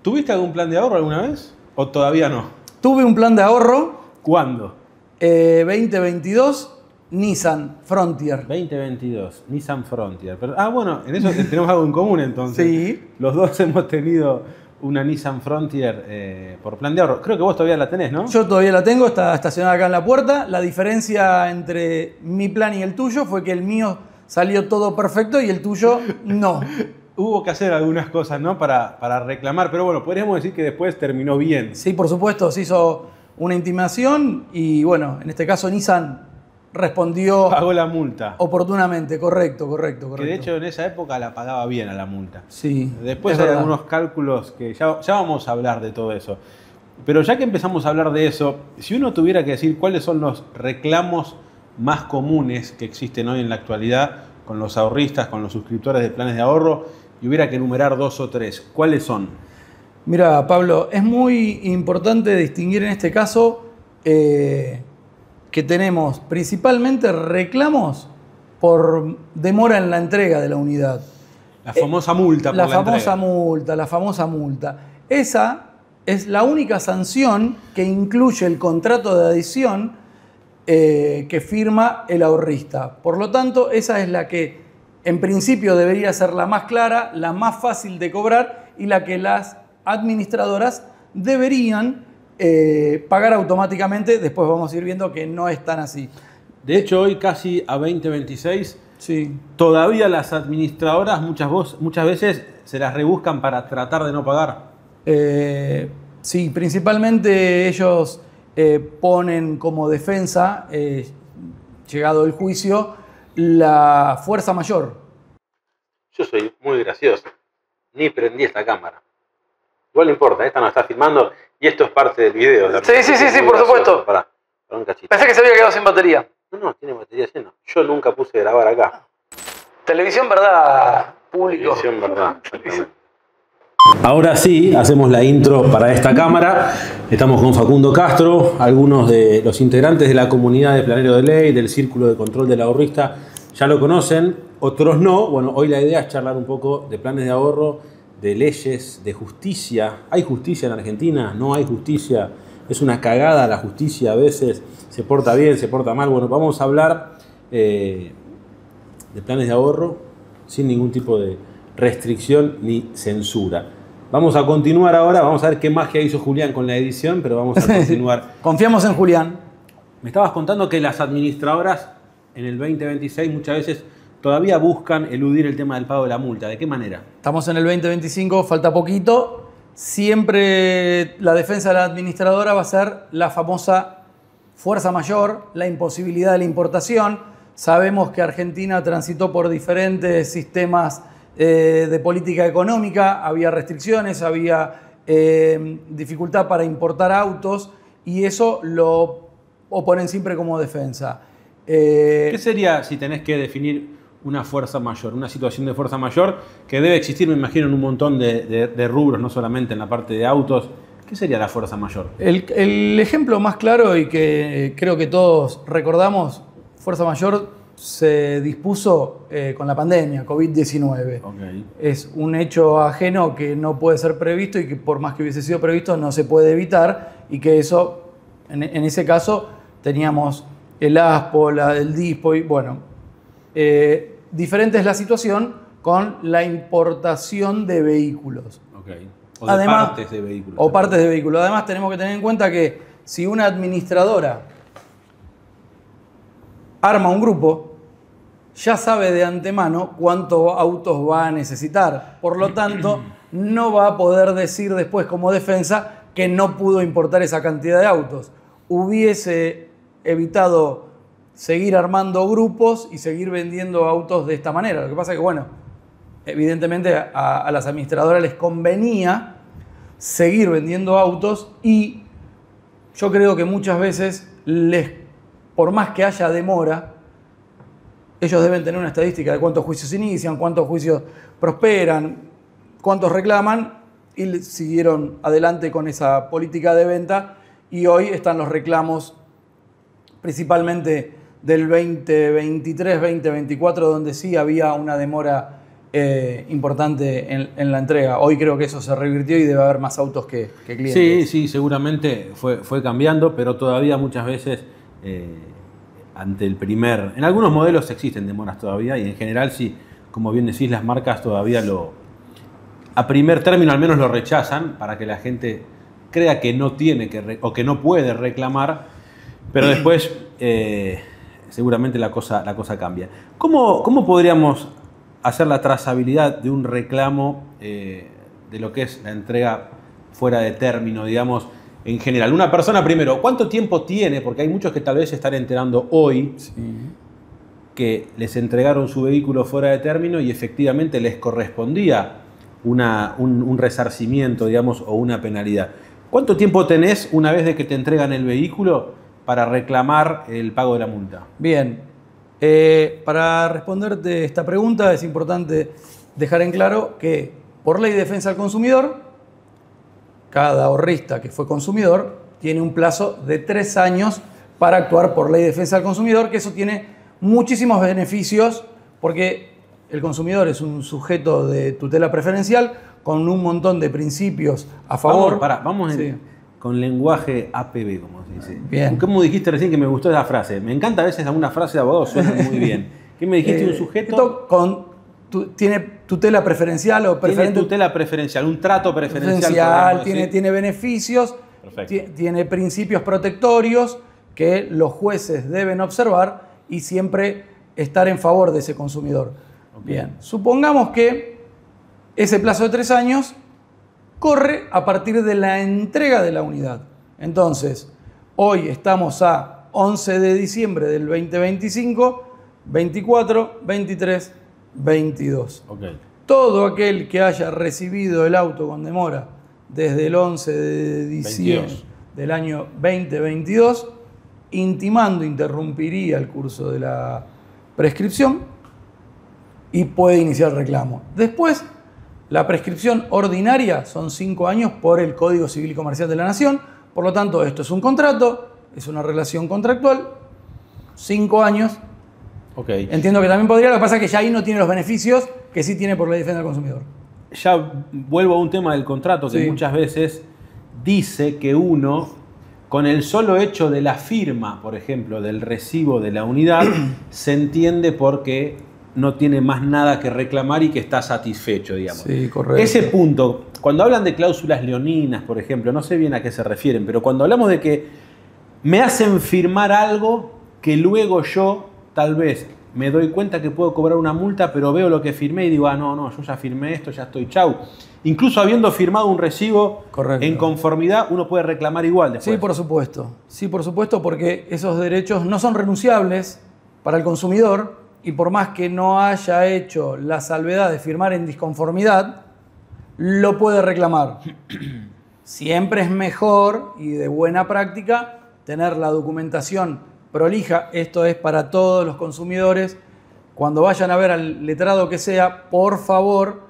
¿Tuviste algún plan de ahorro alguna vez? ¿O todavía no? Tuve un plan de ahorro. ¿Cuándo? 2022, Nissan Frontier. 2022, Nissan Frontier. Pero, bueno, en eso tenemos algo en común entonces. Sí. Los dos hemos tenido una Nissan Frontier por plan de ahorro. Creo que vos todavía la tenés, ¿no? Yo todavía la tengo, está estacionada acá en la puerta. La diferencia entre mi plan y el tuyo fue que el mío salió todo perfecto y el tuyo no. Hubo que hacer algunas cosas, ¿no? Para reclamar, pero bueno, podríamos decir que después terminó bien. Sí, por supuesto, se hizo una intimación y bueno, en este caso Nissan respondió... Pagó la multa. Oportunamente, correcto. Que de hecho en esa época la pagaba bien a la multa. Sí. Después hay algunos cálculos que ya vamos a hablar de todo eso. Pero ya que empezamos a hablar de eso, si uno tuviera que decir cuáles son los reclamos más comunes que existen hoy en la actualidad con los ahorristas, con los suscriptores de planes de ahorro, y hubiera que enumerar 2 o 3, ¿cuáles son? Mira, Pablo, es muy importante distinguir en este caso que tenemos principalmente reclamos por demora en la entrega de la unidad. La famosa multa por la entrega. La famosa multa. Esa es la única sanción que incluye el contrato de adhesión que firma el ahorrista. Por lo tanto, esa es la que en principio debería ser la más clara, la más fácil de cobrar y la que las administradoras deberían pagar automáticamente. Después vamos a ir viendo que no es tan así. De hecho, hoy casi a 2026, sí, todavía las administradoras muchas veces se las rebuscan para tratar de no pagar. Sí, principalmente ellos ponen como defensa, llegado el juicio, la fuerza mayor. Yo soy muy gracioso. Ni prendí esta cámara. Igual no importa, esta no está filmando y esto es parte del video. Sí, por supuesto. Pará, un cachito. Pensé que se había quedado sin batería. No, tiene batería llena. Yo nunca puse a grabar acá. Televisión, verdad, público. Televisión, verdad, exactamente. Ahora sí, hacemos la intro para esta cámara. Estamos con Facundo Castro, algunos de los integrantes de la comunidad de Planero de Ley, del Círculo de Control del Ahorrista, ya lo conocen, otros no. Bueno, hoy la idea es charlar un poco de planes de ahorro, de leyes, de justicia. ¿Hay justicia en Argentina? ¿No hay justicia? Es una cagada la justicia a veces, se porta bien, se porta mal. Bueno, vamos a hablar de planes de ahorro sin ningún tipo de restricción ni censura. Vamos a continuar ahora, vamos a ver qué magia hizo Julián con la edición, pero vamos a continuar. Confiamos en Julián. Me estabas contando que las administradoras en el 2026 muchas veces todavía buscan eludir el tema del pago de la multa. ¿De qué manera? Estamos en el 2025, falta poquito. Siempre la defensa de la administradora va a ser la famosa fuerza mayor, la imposibilidad de la importación. Sabemos que Argentina transitó por diferentes sistemas de política económica, había restricciones, había dificultad para importar autos y eso lo oponen siempre como defensa. ¿Qué sería si tenés que definir una fuerza mayor, una situación de fuerza mayor que debe existir, me imagino, en un montón de rubros, no solamente en la parte de autos? ¿Qué sería la fuerza mayor? El ejemplo más claro y que creo que todos recordamos, fuerza mayor se dispuso con la pandemia, COVID-19. Okay. Es un hecho ajeno que no puede ser previsto y que por más que hubiese sido previsto no se puede evitar y que eso, en ese caso, teníamos el ASPO, el DISPO y bueno, diferente es la situación con la importación de vehículos. Okay. O de partes de vehículos. O partes de vehículos. Además tenemos que tener en cuenta que si una administradora arma un grupo, ya sabe de antemano cuántos autos va a necesitar. Por lo tanto, no va a poder decir después como defensa que no pudo importar esa cantidad de autos. Hubiese evitado seguir armando grupos y seguir vendiendo autos de esta manera. Lo que pasa es que, bueno, evidentemente a las administradoras les convenía seguir vendiendo autos y yo creo que muchas veces por más que haya demora, ellos deben tener una estadística de cuántos juicios inician, cuántos juicios prosperan, cuántos reclaman y siguieron adelante con esa política de venta y hoy están los reclamos principalmente del 2023, 2024, donde sí había una demora importante en la entrega. Hoy creo que eso se revirtió y debe haber más autos que clientes. Sí, sí, seguramente fue cambiando, pero todavía muchas veces ante el primer... En algunos modelos existen demoras todavía y en general sí, como bien decís, las marcas todavía a primer término al menos lo rechazan para que la gente crea que no tiene o que no puede reclamar, pero después seguramente la cosa cambia. ¿Cómo podríamos hacer la trazabilidad de un reclamo de lo que es la entrega fuera de término, digamos, en general? Una persona, primero, ¿cuánto tiempo tiene? Porque hay muchos que tal vez se están enterando hoy que les entregaron su vehículo fuera de término y efectivamente les correspondía un resarcimiento, digamos, o una penalidad. ¿Cuánto tiempo tenés una vez de que te entregan el vehículo para reclamar el pago de la multa? Bien, para responderte esta pregunta es importante dejar en claro que por ley de defensa del consumidor, cada ahorrista que fue consumidor tiene un plazo de 3 años para actuar por ley de defensa del consumidor, que eso tiene muchísimos beneficios porque el consumidor es un sujeto de tutela preferencial con un montón de principios a favor. Vamos con lenguaje APB, como se dice. Bien. ¿Cómo dijiste recién que me gustó esa frase? Me encanta a veces alguna frase de abogado, suena muy bien. ¿Qué me dijiste? Un sujeto... tiene tutela preferencial o preferente. Tiene tutela preferencial, un trato preferencial. Tiene beneficios, tiene principios protectorios que los jueces deben observar y siempre estar en favor de ese consumidor. Okay. Bien, supongamos que ese plazo de 3 años corre a partir de la entrega de la unidad. Entonces, hoy estamos a 11 de diciembre del 2025, 24, 23, 22. Okay. Todo aquel que haya recibido el auto con demora desde el 11 de diciembre 22. Del año 2022, intimando, interrumpiría el curso de la prescripción y puede iniciar el reclamo. Después, la prescripción ordinaria son 5 años por el Código Civil y Comercial de la Nación. Por lo tanto, esto es un contrato, es una relación contractual, 5 años. Okay. Entiendo que también podría, lo que pasa es que ya ahí no tiene los beneficios que sí tiene por la defensa del consumidor. Ya vuelvo a un tema del contrato que muchas veces dice que uno, con el solo hecho de la firma, por ejemplo, del recibo de la unidad, se entiende porque no tiene más nada que reclamar y que está satisfecho, digamos. Sí, correcto. Ese punto, cuando hablan de cláusulas leoninas, por ejemplo, no sé bien a qué se refieren, pero cuando hablamos de que me hacen firmar algo que luego yo tal vez me doy cuenta que puedo cobrar una multa, pero veo lo que firmé y digo, no, yo ya firmé esto, ya estoy, chau. Incluso habiendo firmado un recibo en conformidad, uno puede reclamar igual después. Sí, por supuesto. Sí, por supuesto, porque esos derechos no son renunciables para el consumidor y por más que no haya hecho la salvedad de firmar en disconformidad, lo puede reclamar. Siempre es mejor y de buena práctica tener la documentación prolija. Esto es para todos los consumidores. Cuando vayan a ver al letrado que sea, por favor,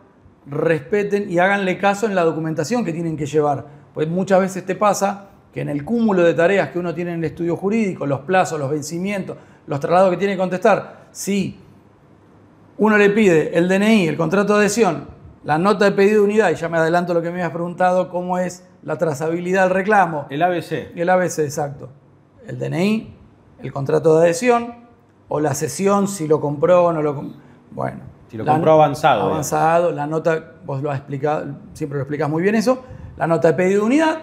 respeten y háganle caso en la documentación que tienen que llevar. Pues muchas veces te pasa que en el cúmulo de tareas que uno tiene en el estudio jurídico, los plazos, los vencimientos, los traslados que tiene que contestar, si uno le pide el DNI, el contrato de adhesión, la nota de pedido de unidad, y ya me adelanto lo que me habías preguntado, cómo es la trazabilidad del reclamo. El ABC. El ABC, exacto. El DNI, el contrato de adhesión, o la cesión, si lo compró o no lo compró. Bueno. Si lo compró avanzado. Avanzado, la nota, vos lo has explicado, siempre lo explicás muy bien eso, la nota de pedido de unidad,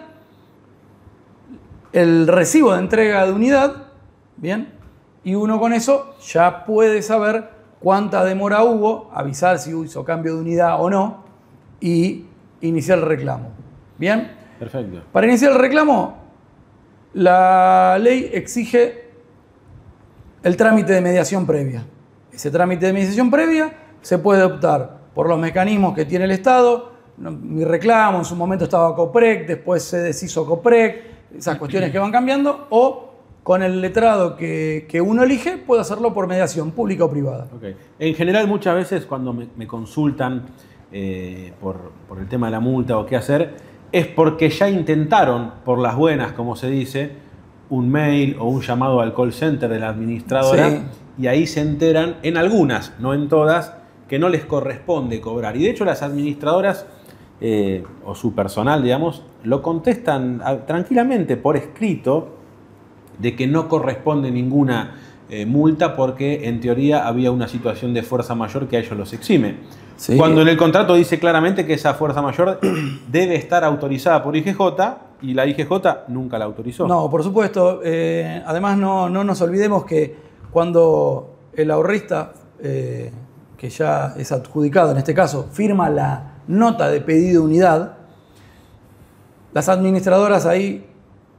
el recibo de entrega de unidad, bien, y uno con eso ya puede saber cuánta demora hubo, avisar si hizo cambio de unidad o no, y iniciar el reclamo. ¿Bien? Perfecto. Para iniciar el reclamo, la ley exige el trámite de mediación previa. Ese trámite de mediación previa se puede optar por los mecanismos que tiene el Estado. Mi reclamo en su momento estaba COPREC, después se deshizo COPREC, esas cuestiones que van cambiando, o con el letrado que uno elige, puede hacerlo por mediación pública o privada. Okay. En general, muchas veces cuando me consultan por el tema de la multa o qué hacer, es porque ya intentaron, por las buenas, como se dice, un mail o un llamado al call center de la administradora, y ahí se enteran, en algunas, no en todas, que no les corresponde cobrar. Y de hecho las administradoras o su personal, digamos, lo contestan tranquilamente por escrito de que no corresponde ninguna multa porque en teoría había una situación de fuerza mayor que a ellos los exime. Sí. Cuando en el contrato dice claramente que esa fuerza mayor debe estar autorizada por IGJ y la IGJ nunca la autorizó. No, por supuesto. Además, no nos olvidemos que cuando el ahorrista, que ya es adjudicado en este caso, firma la nota de pedido de unidad, las administradoras ahí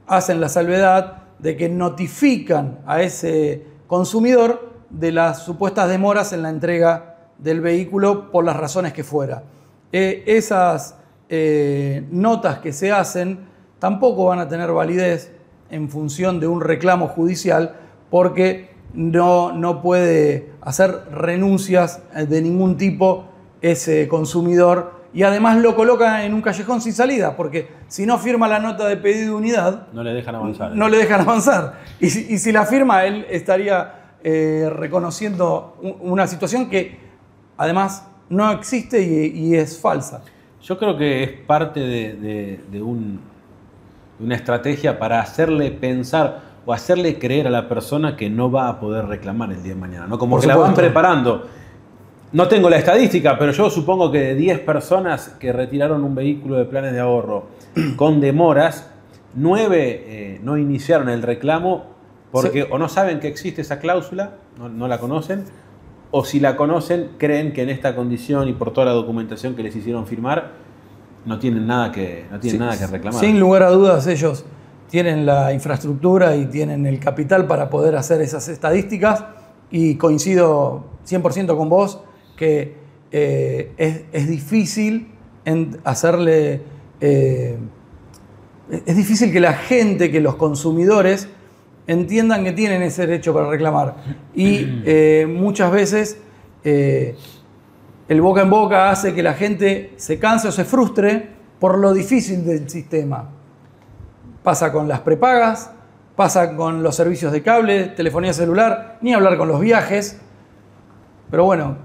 hacen la salvedad de que notifican a ese consumidor de las supuestas demoras en la entrega del vehículo por las razones que fuera. Esas notas que se hacen tampoco van a tener validez en función de un reclamo judicial porque no puede hacer renuncias de ningún tipo ese consumidor y además lo coloca en un callejón sin salida porque si no firma la nota de pedido de unidad no le dejan avanzar. No le dejan avanzar. Y si la firma, él estaría reconociendo una situación que además no existe y es falsa. Yo creo que es parte de una estrategia para hacerle pensar o hacerle creer a la persona que no va a poder reclamar el día de mañana, ¿no? Como que la van preparando. No tengo la estadística, pero yo supongo que de 10 personas que retiraron un vehículo de planes de ahorro con demoras, 9 no iniciaron el reclamo porque o no saben que existe esa cláusula, no la conocen, o si la conocen, creen que en esta condición y por toda la documentación que les hicieron firmar, no tienen nada que reclamar. Sin lugar a dudas, ellos tienen la infraestructura y tienen el capital para poder hacer esas estadísticas y coincido 100% con vos que es difícil hacerle... es difícil que la gente, que los consumidores entiendan que tienen ese derecho para reclamar. Y muchas veces el boca en boca hace que la gente se canse o se frustre por lo difícil del sistema. Pasa con las prepagas, pasa con los servicios de cable, telefonía celular, ni hablar con los viajes. Pero bueno,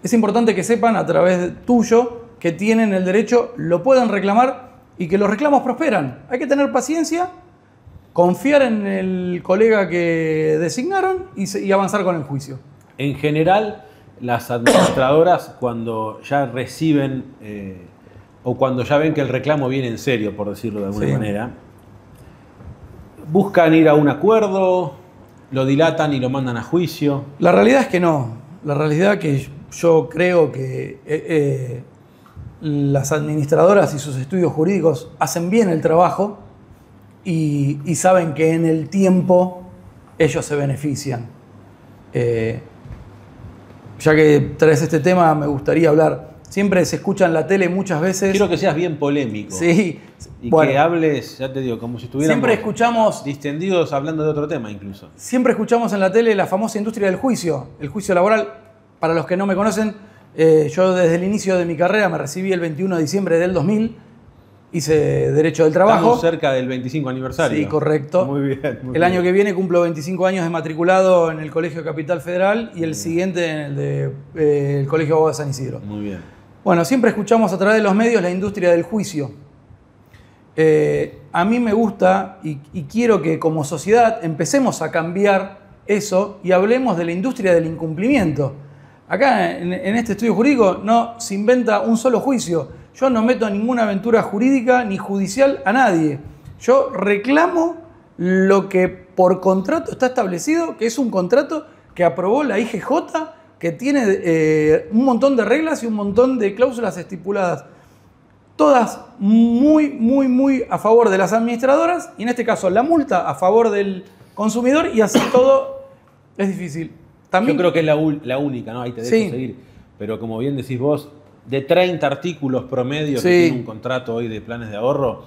es importante que sepan a través tuyo que tienen el derecho, lo pueden reclamar y que los reclamos prosperan. Hay que tener paciencia, confiar en el colega que designaron y avanzar con el juicio. En general, las administradoras cuando ya reciben o cuando ya ven que el reclamo viene en serio, por decirlo de alguna manera, buscan ir a un acuerdo, lo dilatan y lo mandan a juicio. La realidad es que no. La realidad es que yo creo que las administradoras y sus estudios jurídicos hacen bien el trabajo y saben que en el tiempo ellos se benefician. Ya que traes este tema, me gustaría hablar. Siempre se escucha en la tele muchas veces... Quiero que seas bien polémico. Sí. Y bueno, que hables, ya te digo, como si estuviéramos siempre escuchamos, distendidos hablando de otro tema incluso. Siempre escuchamos en la tele la famosa industria del juicio, el juicio laboral. Para los que no me conocen, yo desde el inicio de mi carrera me recibí el 21 de diciembre del 2000, hice Derecho del Trabajo. Estamos cerca del 25 aniversario. Sí, correcto. Muy bien. El año que viene cumplo 25 años de matriculado en el Colegio Capital Federal y el siguiente en el Colegio Abogado de San Isidro. Muy bien. Bueno, siempre escuchamos a través de los medios la industria del juicio. A mí me gusta y quiero que como sociedad empecemos a cambiar eso y hablemos de la industria del incumplimiento. Acá en este estudio jurídico no se inventa un solo juicio. Yo no meto ninguna aventura jurídica ni judicial a nadie. Yo reclamo lo que por contrato está establecido, que es un contrato que aprobó la IGJ, que tiene un montón de reglas y un montón de cláusulas estipuladas. Todas muy a favor de las administradoras y en este caso la multa a favor del consumidor y así todo es difícil. También, yo creo que es la única, ¿no? Ahí te dejo seguir. Pero como bien decís vos, de 30 artículos promedio que tiene un contrato hoy de planes de ahorro,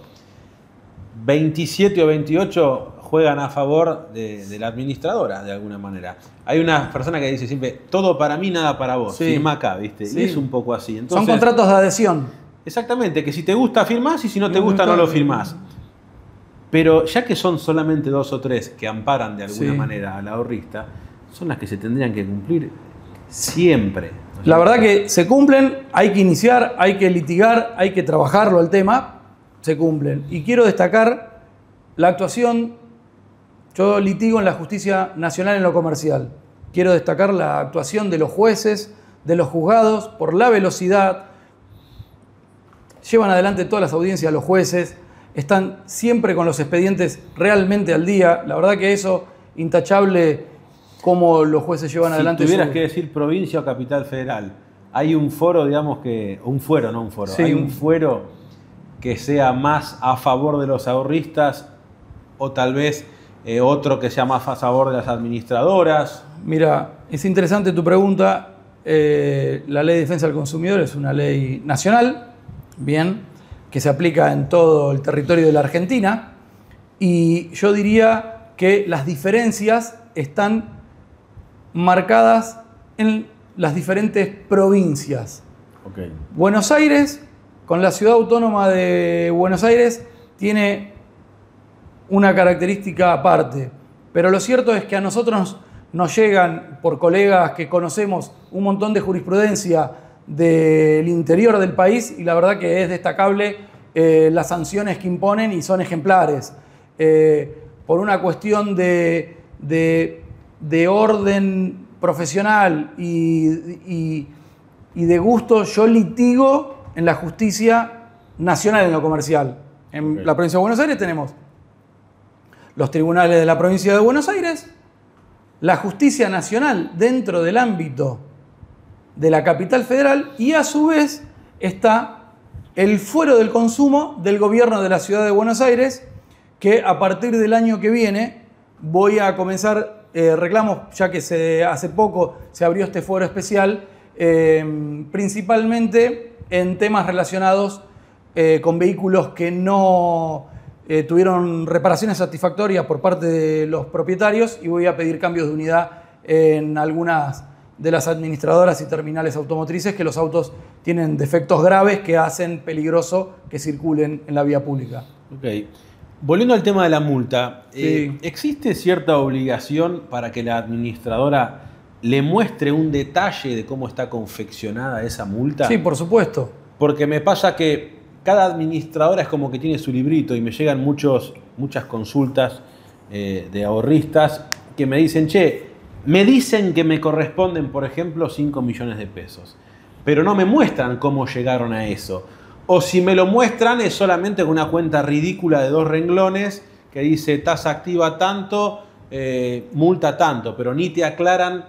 27 o 28 juegan a favor de la administradora, de alguna manera. Hay una persona que dice siempre, todo para mí, nada para vos. Firma acá, ¿viste? Sí. Y es un poco así. Entonces, son contratos de adhesión. Exactamente, que si te gusta firmás y si no te gusta no lo firmás. Pero ya que son solamente 2 o 3 que amparan de alguna manera al ahorrista, son las que se tendrían que cumplir siempre, ¿no es La verdad que se cumplen, hay que iniciar, hay que litigar, hay que trabajarlo el tema, se cumplen. Y quiero destacar la actuación, yo litigo en la Justicia Nacional en lo comercial. Quiero destacar la actuación de los jueces, de los juzgados, por la velocidad. Llevan adelante todas las audiencias los jueces, están siempre con los expedientes realmente al día. La verdad que eso, intachable, cómo los jueces llevan adelante. Si tuvieras que decir provincia o capital federal, hay un foro, digamos que, un fuero, no un foro, Sí. hay un fuero que sea más a favor de los ahorristas o tal vez otro que sea más a favor de las administradoras. Mira, es interesante tu pregunta. La Ley de Defensa del Consumidor es una ley nacional, bien, que se aplica en todo el territorio de la Argentina, y yo diría que las diferencias están marcadas en las diferentes provincias. Okay. Buenos Aires, con la Ciudad Autónoma de Buenos Aires, tiene una característica aparte, pero lo cierto es que a nosotros nos llegan, por colegas que conocemos, un montón de jurisprudencia del interior del país, y la verdad que es destacable las sanciones que imponen y son ejemplares. Por una cuestión de orden profesional y de gusto, yo litigo en la Justicia Nacional en lo comercial. En la provincia de Buenos Aires tenemos los tribunales de la provincia de Buenos Aires, la Justicia Nacional dentro del ámbito de la capital federal, y a su vez está el Fuero del Consumo del gobierno de la ciudad de Buenos Aires, que a partir del año que viene voy a comenzar reclamos, ya que hace poco se abrió este foro especial, principalmente en temas relacionados con vehículos que no tuvieron reparaciones satisfactorias por parte de los propietarios, y voy a pedir cambios de unidad en algunas de las administradoras y terminales automotrices, que los autos tienen defectos graves que hacen peligroso que circulen en la vía pública. Ok. Volviendo al tema de la multa, Sí. ¿existe cierta obligación para que la administradora le muestre un detalle de cómo está confeccionada esa multa? Sí, por supuesto. Porque me pasa que cada administradora es como que tiene su librito, y me llegan muchas consultas de ahorristas que me dicen, che, me dicen que me corresponden, por ejemplo, 5 millones de pesos, pero no me muestran cómo llegaron a eso. O si me lo muestran es solamente con una cuenta ridícula de 2 renglones que dice tasa activa tanto, multa tanto, pero ni te aclaran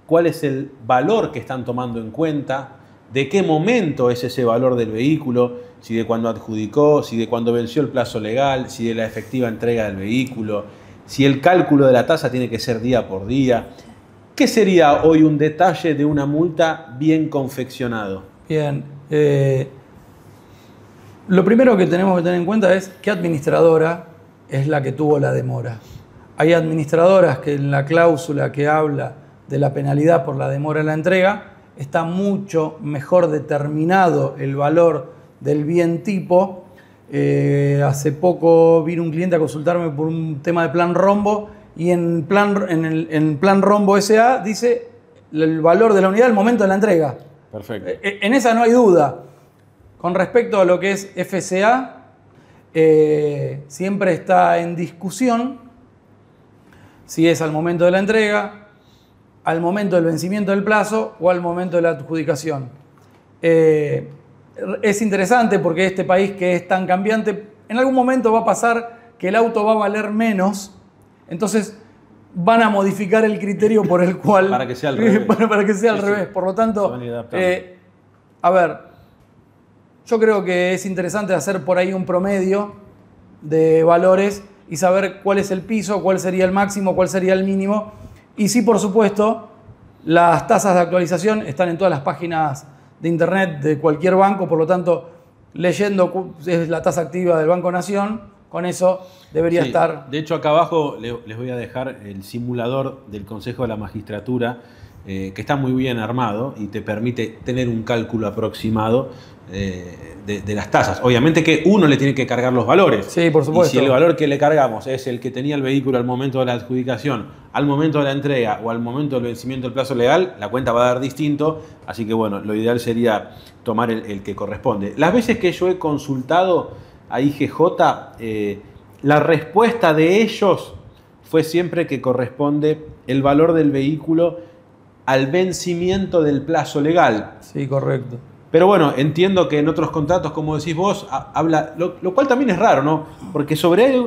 cuál es el valor que están tomando en cuenta, de qué momento es ese valor del vehículo, si de cuando adjudicó, si de cuando venció el plazo legal, si de la efectiva entrega del vehículo, si el cálculo de la tasa tiene que ser día por día. ¿Qué sería hoy un detalle de una multa bien confeccionado? Bien. Lo primero que tenemos que tener en cuenta es qué administradora es la que tuvo la demora. Hay administradoras que en la cláusula que habla de la penalidad por la demora en la entrega está mucho mejor determinado el valor del bien tipo. Hace poco vino un cliente a consultarme por un tema de plan rombo, y en plan rombo SA dice el valor de la unidad al momento de la entrega. Perfecto. En esa no hay duda. Con respecto a lo que es FCA, siempre está en discusión si es al momento de la entrega, al momento del vencimiento del plazo o al momento de la adjudicación. Es interesante porque este país, que es tan cambiante, en algún momento va a pasar que el auto va a valer menos, entonces van a modificar el criterio por el cual... Para que sea al revés. Para que sea al Sí, revés. sí. Por lo tanto, Se van a ir adaptando. a ver, yo creo que es interesante hacer por ahí un promedio de valores y saber cuál es el piso, cuál sería el máximo, cuál sería el mínimo. Y sí, por supuesto, las tasas de actualización están en todas las páginas de internet de cualquier banco, por lo tanto, leyendo es la tasa activa del Banco Nación, con eso debería Sí, estar. de hecho, acá abajo les voy a dejar el simulador del Consejo de la Magistratura, que está muy bien armado y te permite tener un cálculo aproximado de las tasas. Obviamente que uno le tiene que cargar los valores. Sí, por supuesto. Y si el valor que le cargamos es el que tenía el vehículo al momento de la adjudicación, al momento de la entrega o al momento del vencimiento del plazo legal, la cuenta va a dar distinto. Así que bueno, lo ideal sería tomar el que corresponde. Las veces que yo he consultado a IGJ, la respuesta de ellos fue siempre que corresponde el valor del vehículo al vencimiento del plazo legal. Sí, correcto. Pero bueno, entiendo que en otros contratos, como decís vos, habla, lo cual también es raro, ¿no? Porque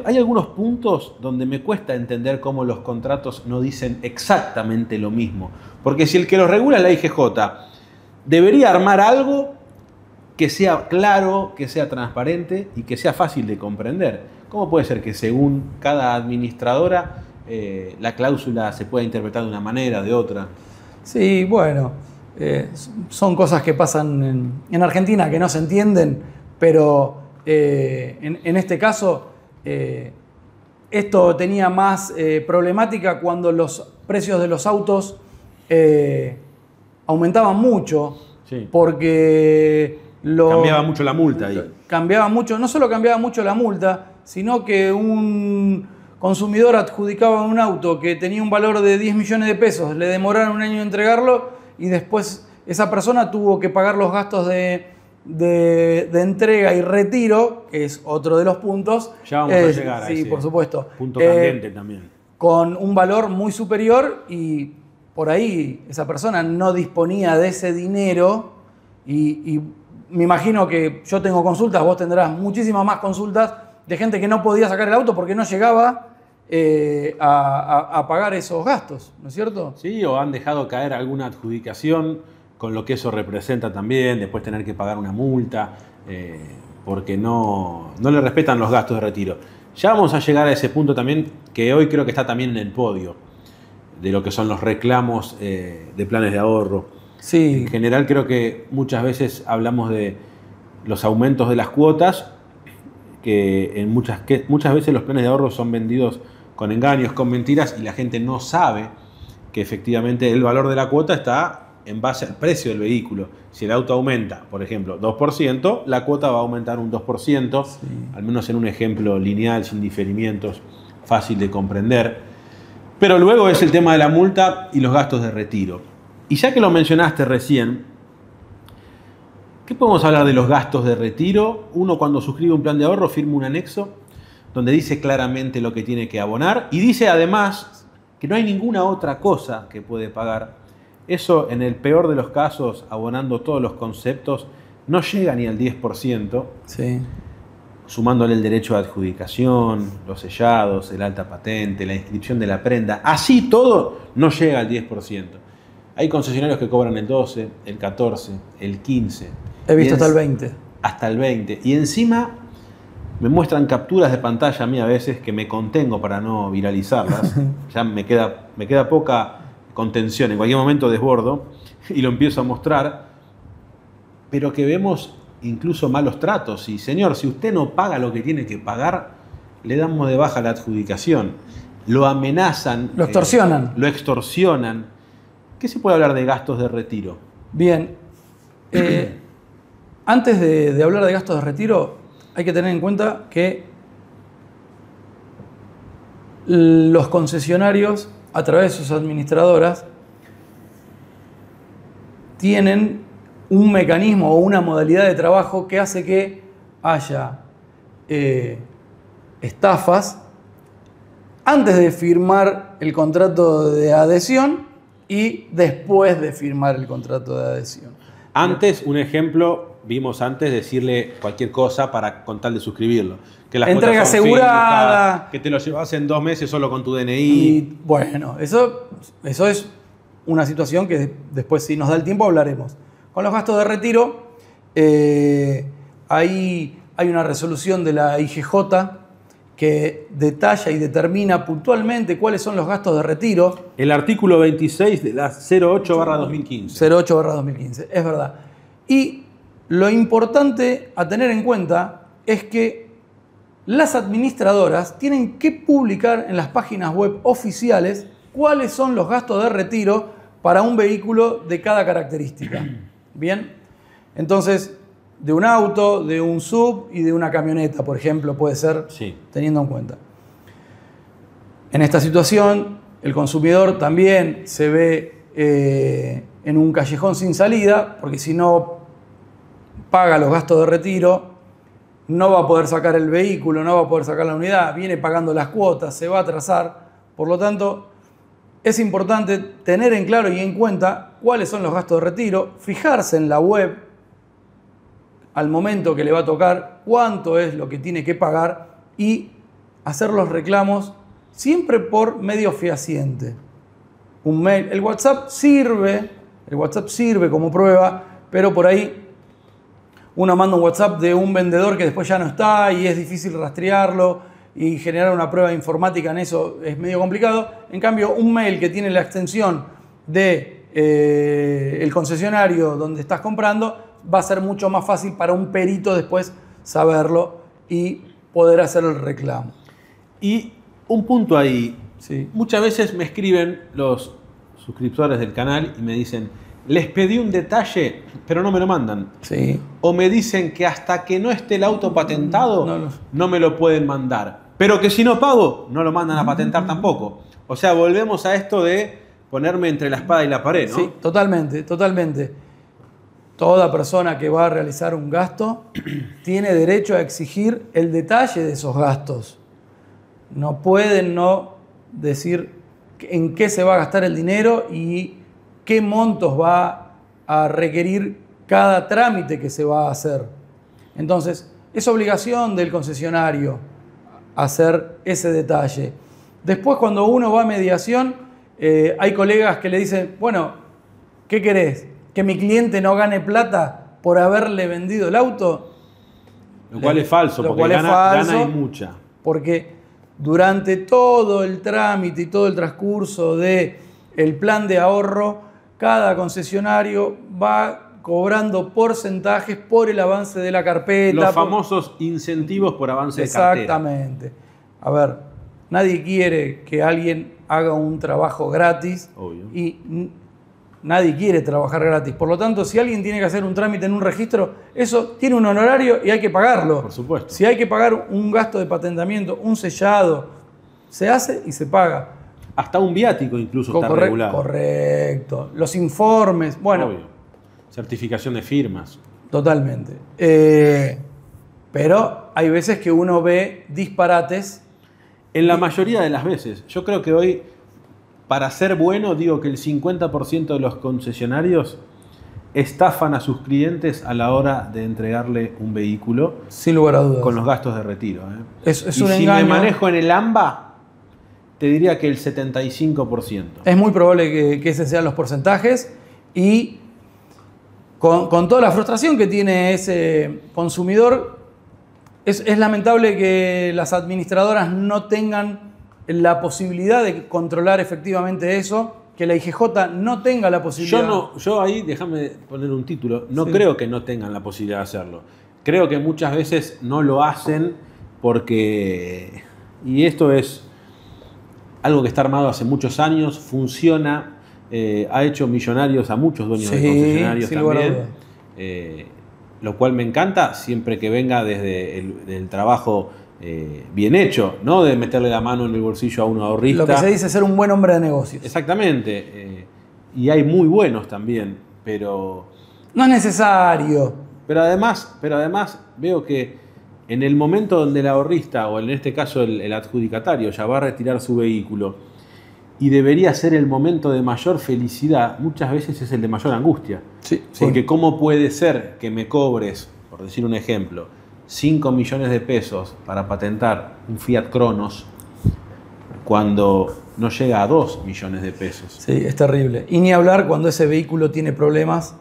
hay algunos puntos donde me cuesta entender cómo los contratos no dicen exactamente lo mismo. Porque si el que los regula es la IGJ, debería armar algo que sea claro, que sea transparente y que sea fácil de comprender. ¿Cómo puede ser que según cada administradora la cláusula se pueda interpretar de una manera, de otra? Sí, bueno, son cosas que pasan en Argentina que no se entienden, pero en este caso esto tenía más problemática cuando los precios de los autos aumentaban mucho, Sí. Porque cambiaba mucho la multa ahí. Cambiaba mucho, no solo cambiaba mucho la multa, sino que un consumidor adjudicaba un auto que tenía un valor de 10 millones de pesos, le demoraron un año en entregarlo y después esa persona tuvo que pagar los gastos de entrega y retiro, que es otro de los puntos. Ya vamos a llegar a sí, ese por supuesto. punto candente también. Con un valor muy superior y por ahí esa persona no disponía de ese dinero y me imagino que yo tengo consultas, vos tendrás muchísimas más consultas de gente que no podía sacar el auto porque no llegaba a pagar esos gastos, ¿no es cierto? Sí, o han dejado caer alguna adjudicación con lo que eso representa también, después tener que pagar una multa, porque no le respetan los gastos de retiro. Ya vamos a llegar a ese punto también, que hoy creo que está también en el podio, de lo que son los reclamos de planes de ahorro. Sí. En general creo que muchas veces hablamos de los aumentos de las cuotas, que muchas veces los planes de ahorro son vendidos con engaños, con mentiras, y la gente no sabe que efectivamente el valor de la cuota está en base al precio del vehículo. Si el auto aumenta, por ejemplo, 2%, la cuota va a aumentar un 2%, Sí. al menos en un ejemplo lineal, sin diferimientos, fácil de comprender. Pero luego es el tema de la multa y los gastos de retiro. Y ya que lo mencionaste recién, ¿qué podemos hablar de los gastos de retiro? Uno, cuando suscribe un plan de ahorro, firma un anexo donde dice claramente lo que tiene que abonar y dice además que no hay ninguna otra cosa que puede pagar. Eso, en el peor de los casos, abonando todos los conceptos, no llega ni al 10%, Sí. sumándole el derecho a adjudicación, los sellados, el alta patente, la inscripción de la prenda. Así todo no llega al 10%. Hay concesionarios que cobran el 12, el 14, el 15. He visto hasta el 20. Hasta el 20. Y encima me muestran capturas de pantalla a mí a veces que me contengo para no viralizarlas. Ya me queda poca contención. En cualquier momento desbordo y lo empiezo a mostrar. Pero que vemos incluso malos tratos. Y señor, si usted no paga lo que tiene que pagar, le damos de baja la adjudicación. Lo amenazan. Lo extorsionan. Lo extorsionan. ¿Qué se puede hablar de gastos de retiro? Bien. Antes de hablar de gastos de retiro, hay que tener en cuenta que los concesionarios, a través de sus administradoras, tienen un mecanismo o una modalidad de trabajo que hace que haya estafas antes de firmar el contrato de adhesión y después de firmar el contrato de adhesión. Antes, un ejemplo, vimos antes decirle cualquier cosa con tal de suscribirlo. Que las Entrega cuotas son asegurada. fijas, que te lo llevas en 2 meses solo con tu DNI. Y bueno, eso es una situación que después, si nos da el tiempo, hablaremos. Con los gastos de retiro, hay una resolución de la IGJ que detalla y determina puntualmente cuáles son los gastos de retiro. El artículo 26 de la 08/2015. 08/2015, es verdad. Y lo importante a tener en cuenta es que las administradoras tienen que publicar en las páginas web oficiales cuáles son los gastos de retiro para un vehículo de cada característica. Bien, entonces de un auto, de un sub y de una camioneta, por ejemplo, puede ser, Sí. teniendo en cuenta. En esta situación, el consumidor también se ve en un callejón sin salida, porque si no paga los gastos de retiro, no va a poder sacar el vehículo, no va a poder sacar la unidad, viene pagando las cuotas, se va a atrasar. Por lo tanto, es importante tener en claro y en cuenta cuáles son los gastos de retiro, fijarse en la web al momento que le va a tocar cuánto es lo que tiene que pagar y hacer los reclamos siempre por medio fehaciente. Un mail, el WhatsApp sirve como prueba, pero por ahí uno manda un WhatsApp de un vendedor que después ya no está y es difícil rastrearlo y generar una prueba informática en eso es medio complicado. En cambio, un mail que tiene la extensión de el concesionario donde estás comprando va a ser mucho más fácil para un perito después saberlo y poder hacer el reclamo. Y un punto ahí. Sí. Muchas veces me escriben los suscriptores del canal y me dicen, les pedí un detalle, pero no me lo mandan. Sí. O me dicen que hasta que no esté el auto patentado, no me lo pueden mandar. Pero que si no pago, no lo mandan a patentar tampoco. O sea, volvemos a esto de ponerme entre la espada y la pared, ¿no? Sí, totalmente, totalmente. Toda persona que va a realizar un gasto tiene derecho a exigir el detalle de esos gastos. No pueden no decir en qué se va a gastar el dinero y qué montos va a requerir cada trámite que se va a hacer. Entonces, es obligación del concesionario hacer ese detalle. Después, cuando uno va a mediación, hay colegas que le dicen, bueno, ¿qué querés? ¿Que mi cliente no gane plata por haberle vendido el auto? Lo cual es falso, porque gana y mucha. Porque durante todo el trámite y todo el transcurso del plan de ahorro, cada concesionario va cobrando porcentajes por el avance de la carpeta. Los famosos incentivos por avance de cartera. Exactamente. A ver, nadie quiere que alguien haga un trabajo gratis. Obvio. Y nadie quiere trabajar gratis. Por lo tanto, si alguien tiene que hacer un trámite en un registro, eso tiene un honorario y hay que pagarlo. Por supuesto. Si hay que pagar un gasto de patentamiento, un sellado, se hace y se paga. Hasta un viático incluso está regulado. Correcto. Los informes, bueno. Obvio. Certificación de firmas. Totalmente. Pero hay veces que uno ve disparates. En la mayoría de las veces. Yo creo que hoy, para ser bueno, digo que el 50% de los concesionarios estafan a sus clientes a la hora de entregarle un vehículo. Sin lugar a dudas. Con los gastos de retiro. Es y un si engaño. me manejo en el AMBA, te diría que el 75%. Es muy probable que ese sean los porcentajes y con toda la frustración que tiene ese consumidor, es lamentable que las administradoras no tengan la posibilidad de controlar efectivamente eso, que la IGJ no tenga la posibilidad. Yo ahí, déjame poner un título, no creo que no tengan la posibilidad de hacerlo. Creo que muchas veces no lo hacen porque, y esto es algo que está armado hace muchos años, funciona, ha hecho millonarios a muchos dueños de concesionarios también, lo cual me encanta siempre que venga desde el trabajo bien hecho, no de meterle la mano en el bolsillo a un ahorrista. Lo que se dice ser un buen hombre de negocios. Exactamente, y hay muy buenos también, pero no es necesario. Pero además veo que en el momento donde el ahorrista, o en este caso el adjudicatario, ya va a retirar su vehículo y debería ser el momento de mayor felicidad, muchas veces es el de mayor angustia. Sí, porque ¿cómo puede ser que me cobres, por decir un ejemplo, 5 millones de pesos para patentar un Fiat Cronos cuando no llega a 2 millones de pesos? Sí, es terrible. Y ni hablar cuando ese vehículo tiene problemas,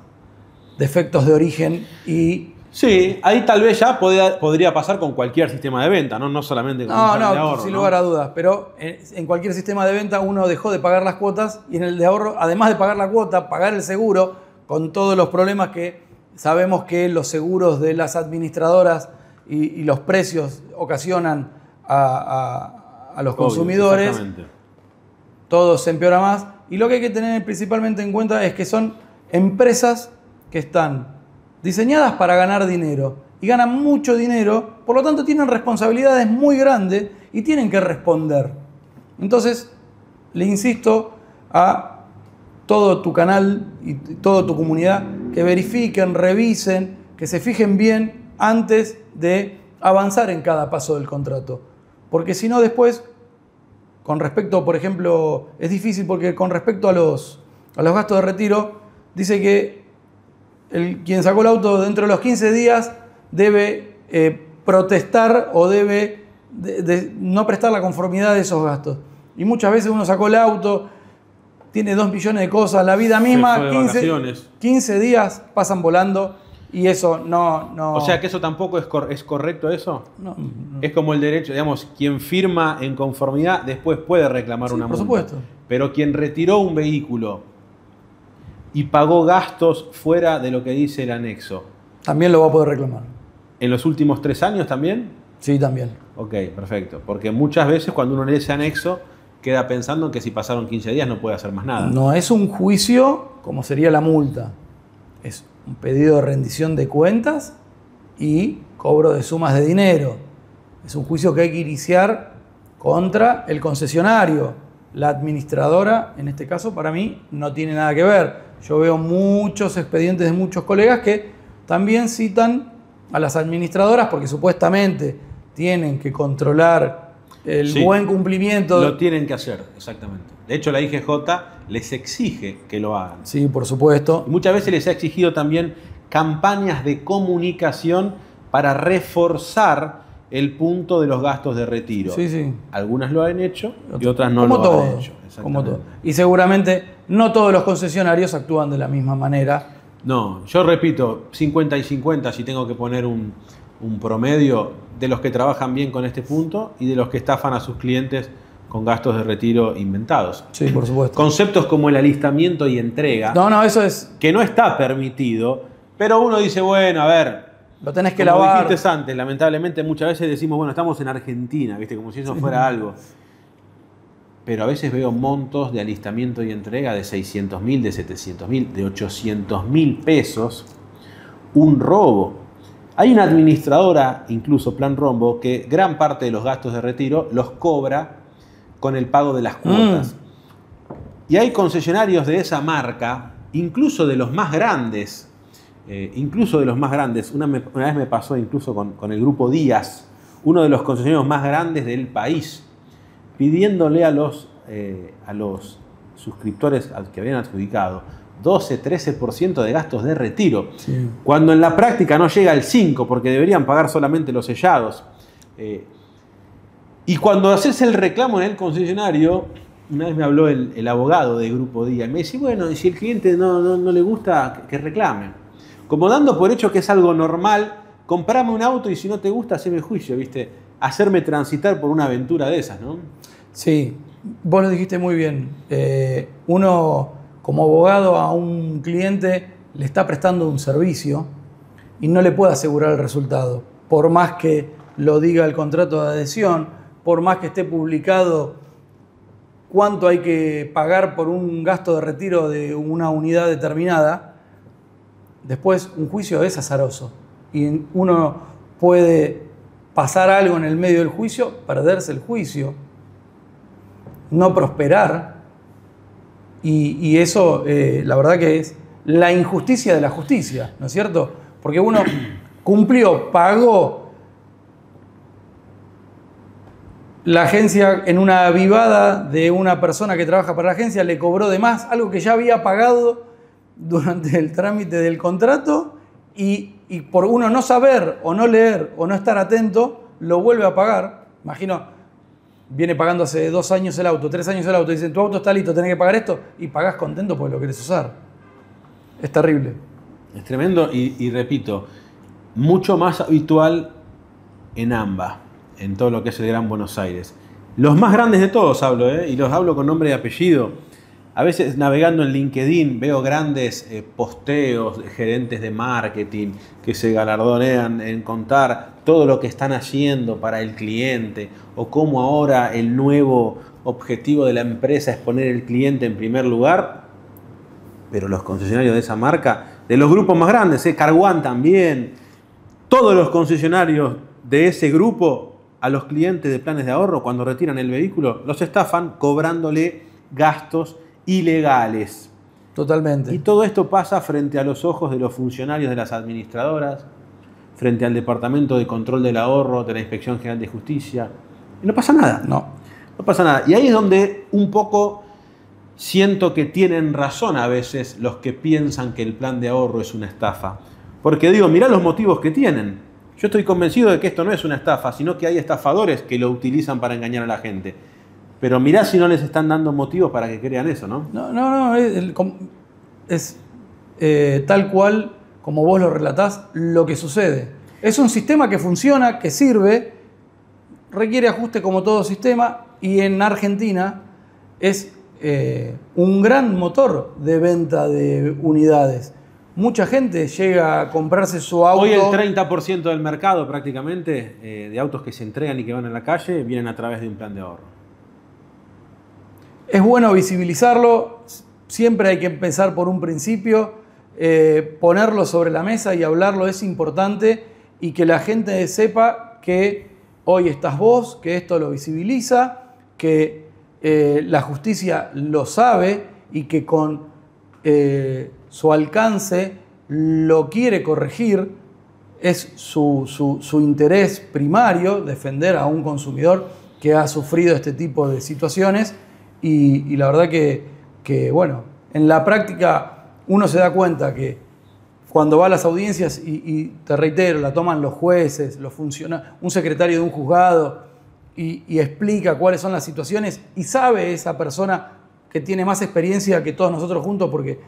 defectos de origen y... Sí, ahí tal vez ya podría pasar con cualquier sistema de venta, no solamente con un plan de ahorro. Sin lugar a dudas. Pero en cualquier sistema de venta uno dejó de pagar las cuotas y en el de ahorro, además de pagar la cuota, pagar el seguro, con todos los problemas que sabemos que los seguros de las administradoras y los precios ocasionan a los consumidores. Exactamente. todo se empeora más. Y lo que hay que tener principalmente en cuenta es que son empresas que están diseñadas para ganar dinero y ganan mucho dinero, por lo tanto tienen responsabilidades muy grandes y tienen que responder. Entonces, le insisto a todo tu canal y toda tu comunidad que verifiquen, revisen, que se fijen bien antes de avanzar en cada paso del contrato. Porque si no, después, con respecto, por ejemplo, es difícil porque con respecto a los gastos de retiro, dice que quien sacó el auto dentro de los 15 días debe protestar o debe no prestar la conformidad de esos gastos. Y muchas veces uno sacó el auto, tiene 2 millones de cosas, la vida misma, 15 días pasan volando y eso no... O sea que eso tampoco es correcto eso. No. Es como el derecho, digamos, quien firma en conformidad después puede reclamar una multa. Por supuesto. Pero quien retiró un vehículo y pagó gastos fuera de lo que dice el anexo, también lo va a poder reclamar. ¿en los últimos 3 años también? Sí, también. Ok, perfecto. Porque muchas veces cuando uno lee ese anexo queda pensando que si pasaron 15 días no puede hacer más nada. No es un juicio como sería la multa. Es un pedido de rendición de cuentas y cobro de sumas de dinero. Es un juicio que hay que iniciar contra el concesionario. La administradora, en este caso, para mí, no tiene nada que ver. Yo veo muchos expedientes de muchos colegas que también citan a las administradoras porque supuestamente tienen que controlar el buen cumplimiento. Lo tienen que hacer, exactamente. De hecho, la IGJ les exige que lo hagan. Sí, por supuesto. Y muchas veces les ha exigido también campañas de comunicación para reforzar el punto de los gastos de retiro. Sí, sí. Algunas lo han hecho y otras no lo han hecho. Como todo. Y seguramente no todos los concesionarios actúan de la misma manera. No, yo repito, 50 y 50 si tengo que poner un promedio de los que trabajan bien con este punto y de los que estafan a sus clientes con gastos de retiro inventados. Sí, por supuesto. Conceptos como el alistamiento y entrega. No, eso es... Que no está permitido, pero uno dice, bueno, a ver... Lo tenés que como lavar. dijiste antes, lamentablemente muchas veces decimos, bueno, estamos en Argentina, ¿viste? Como si eso fuera algo. Pero a veces veo montos de alistamiento y entrega de 600.000, de 700.000, de 800.000 pesos. Un robo. Hay una administradora, incluso Plan Rombo, que gran parte de los gastos de retiro los cobra con el pago de las cuotas. Y hay concesionarios de esa marca, incluso de los más grandes, una vez me pasó incluso con el grupo Díaz, uno de los concesionarios más grandes del país, pidiéndole a los suscriptores que habían adjudicado 12-13% de gastos de retiro, sí, cuando en la práctica no llega al 5%, porque deberían pagar solamente los sellados. Y cuando haces el reclamo en el concesionario, una vez me habló el abogado de Grupo Díaz, me dice, bueno, y si el cliente no le gusta, que reclame. Como dando por hecho que es algo normal, comprame un auto y si no te gusta, haceme juicio, ¿viste? Hacerme transitar por una aventura de esas, ¿no? Sí, vos lo dijiste muy bien. Uno, como abogado, a un cliente le está prestando un servicio y no le puede asegurar el resultado. Por más que lo diga el contrato de adhesión, por más que esté publicado cuánto hay que pagar por un gasto de retiro de una unidad determinada, después un juicio es azaroso. Y uno puede pasar algo en el medio del juicio, perderse el juicio, no prosperar. Y eso, la verdad que es la injusticia de la justicia, ¿no es cierto? Porque uno cumplió, pagó, la agencia en una avivada de una persona que trabaja para la agencia le cobró de más, algo que ya había pagado durante el trámite del contrato y por uno no saber o no leer o no estar atento, lo vuelve a pagar. Imagino, viene pagando hace 2 años el auto, 3 años el auto, y dicen, tu auto está listo, tenés que pagar esto, y pagás contento porque lo querés usar. Es terrible. Es tremendo y repito, mucho más habitual en AMBA, en todo lo que es el Gran Buenos Aires. Los más grandes de todos hablo, y los hablo con nombre y apellido. A veces navegando en LinkedIn veo grandes posteos de gerentes de marketing que se galardonean en contar todo lo que están haciendo para el cliente, o cómo ahora el nuevo objetivo de la empresa es poner el cliente en primer lugar, pero los concesionarios de esa marca, de los grupos más grandes, Car One también, todos los concesionarios de ese grupo, a los clientes de planes de ahorro, cuando retiran el vehículo, los estafan cobrándole gastos ilegales. Totalmente. Y todo esto pasa frente a los ojos de los funcionarios de las administradoras, frente al Departamento de Control del Ahorro de la Inspección General de Justicia. Y no pasa nada. No pasa nada. Y ahí es donde un poco siento que tienen razón a veces los que piensan que el plan de ahorro es una estafa. Porque digo, mirá los motivos que tienen. Yo estoy convencido de que esto no es una estafa, sino que hay estafadores que lo utilizan para engañar a la gente. Pero mirá si no les están dando motivos para que crean eso, ¿no? No, es tal cual como vos lo relatás lo que sucede. Es un sistema que funciona, que sirve, requiere ajuste como todo sistema, y en Argentina es un gran motor de venta de unidades. Mucha gente llega a comprarse su auto. Hoy el 30% del mercado prácticamente de autos que se entregan y que van a la calle vienen a través de un plan de ahorro. Es bueno visibilizarlo, siempre hay que empezar por un principio, ponerlo sobre la mesa y hablarlo es importante, y que la gente sepa que hoy estás vos, que esto lo visibiliza, que la justicia lo sabe y que con su alcance lo quiere corregir. Es su interés primario defender a un consumidor que ha sufrido este tipo de situaciones, y la verdad que, bueno, en la práctica uno se da cuenta que cuando va a las audiencias, y te reitero, la toman los jueces, los funcionarios, un secretario de un juzgado, y explica cuáles son las situaciones, y sabe esa persona que tiene más experiencia que todos nosotros juntos, porque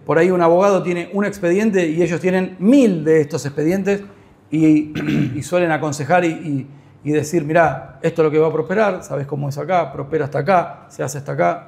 por ahí un abogado tiene un expediente y ellos tienen 1000 de estos expedientes, y suelen aconsejar y decir, mirá, esto es lo que va a prosperar, sabes cómo es acá, prospera hasta acá, se hace hasta acá.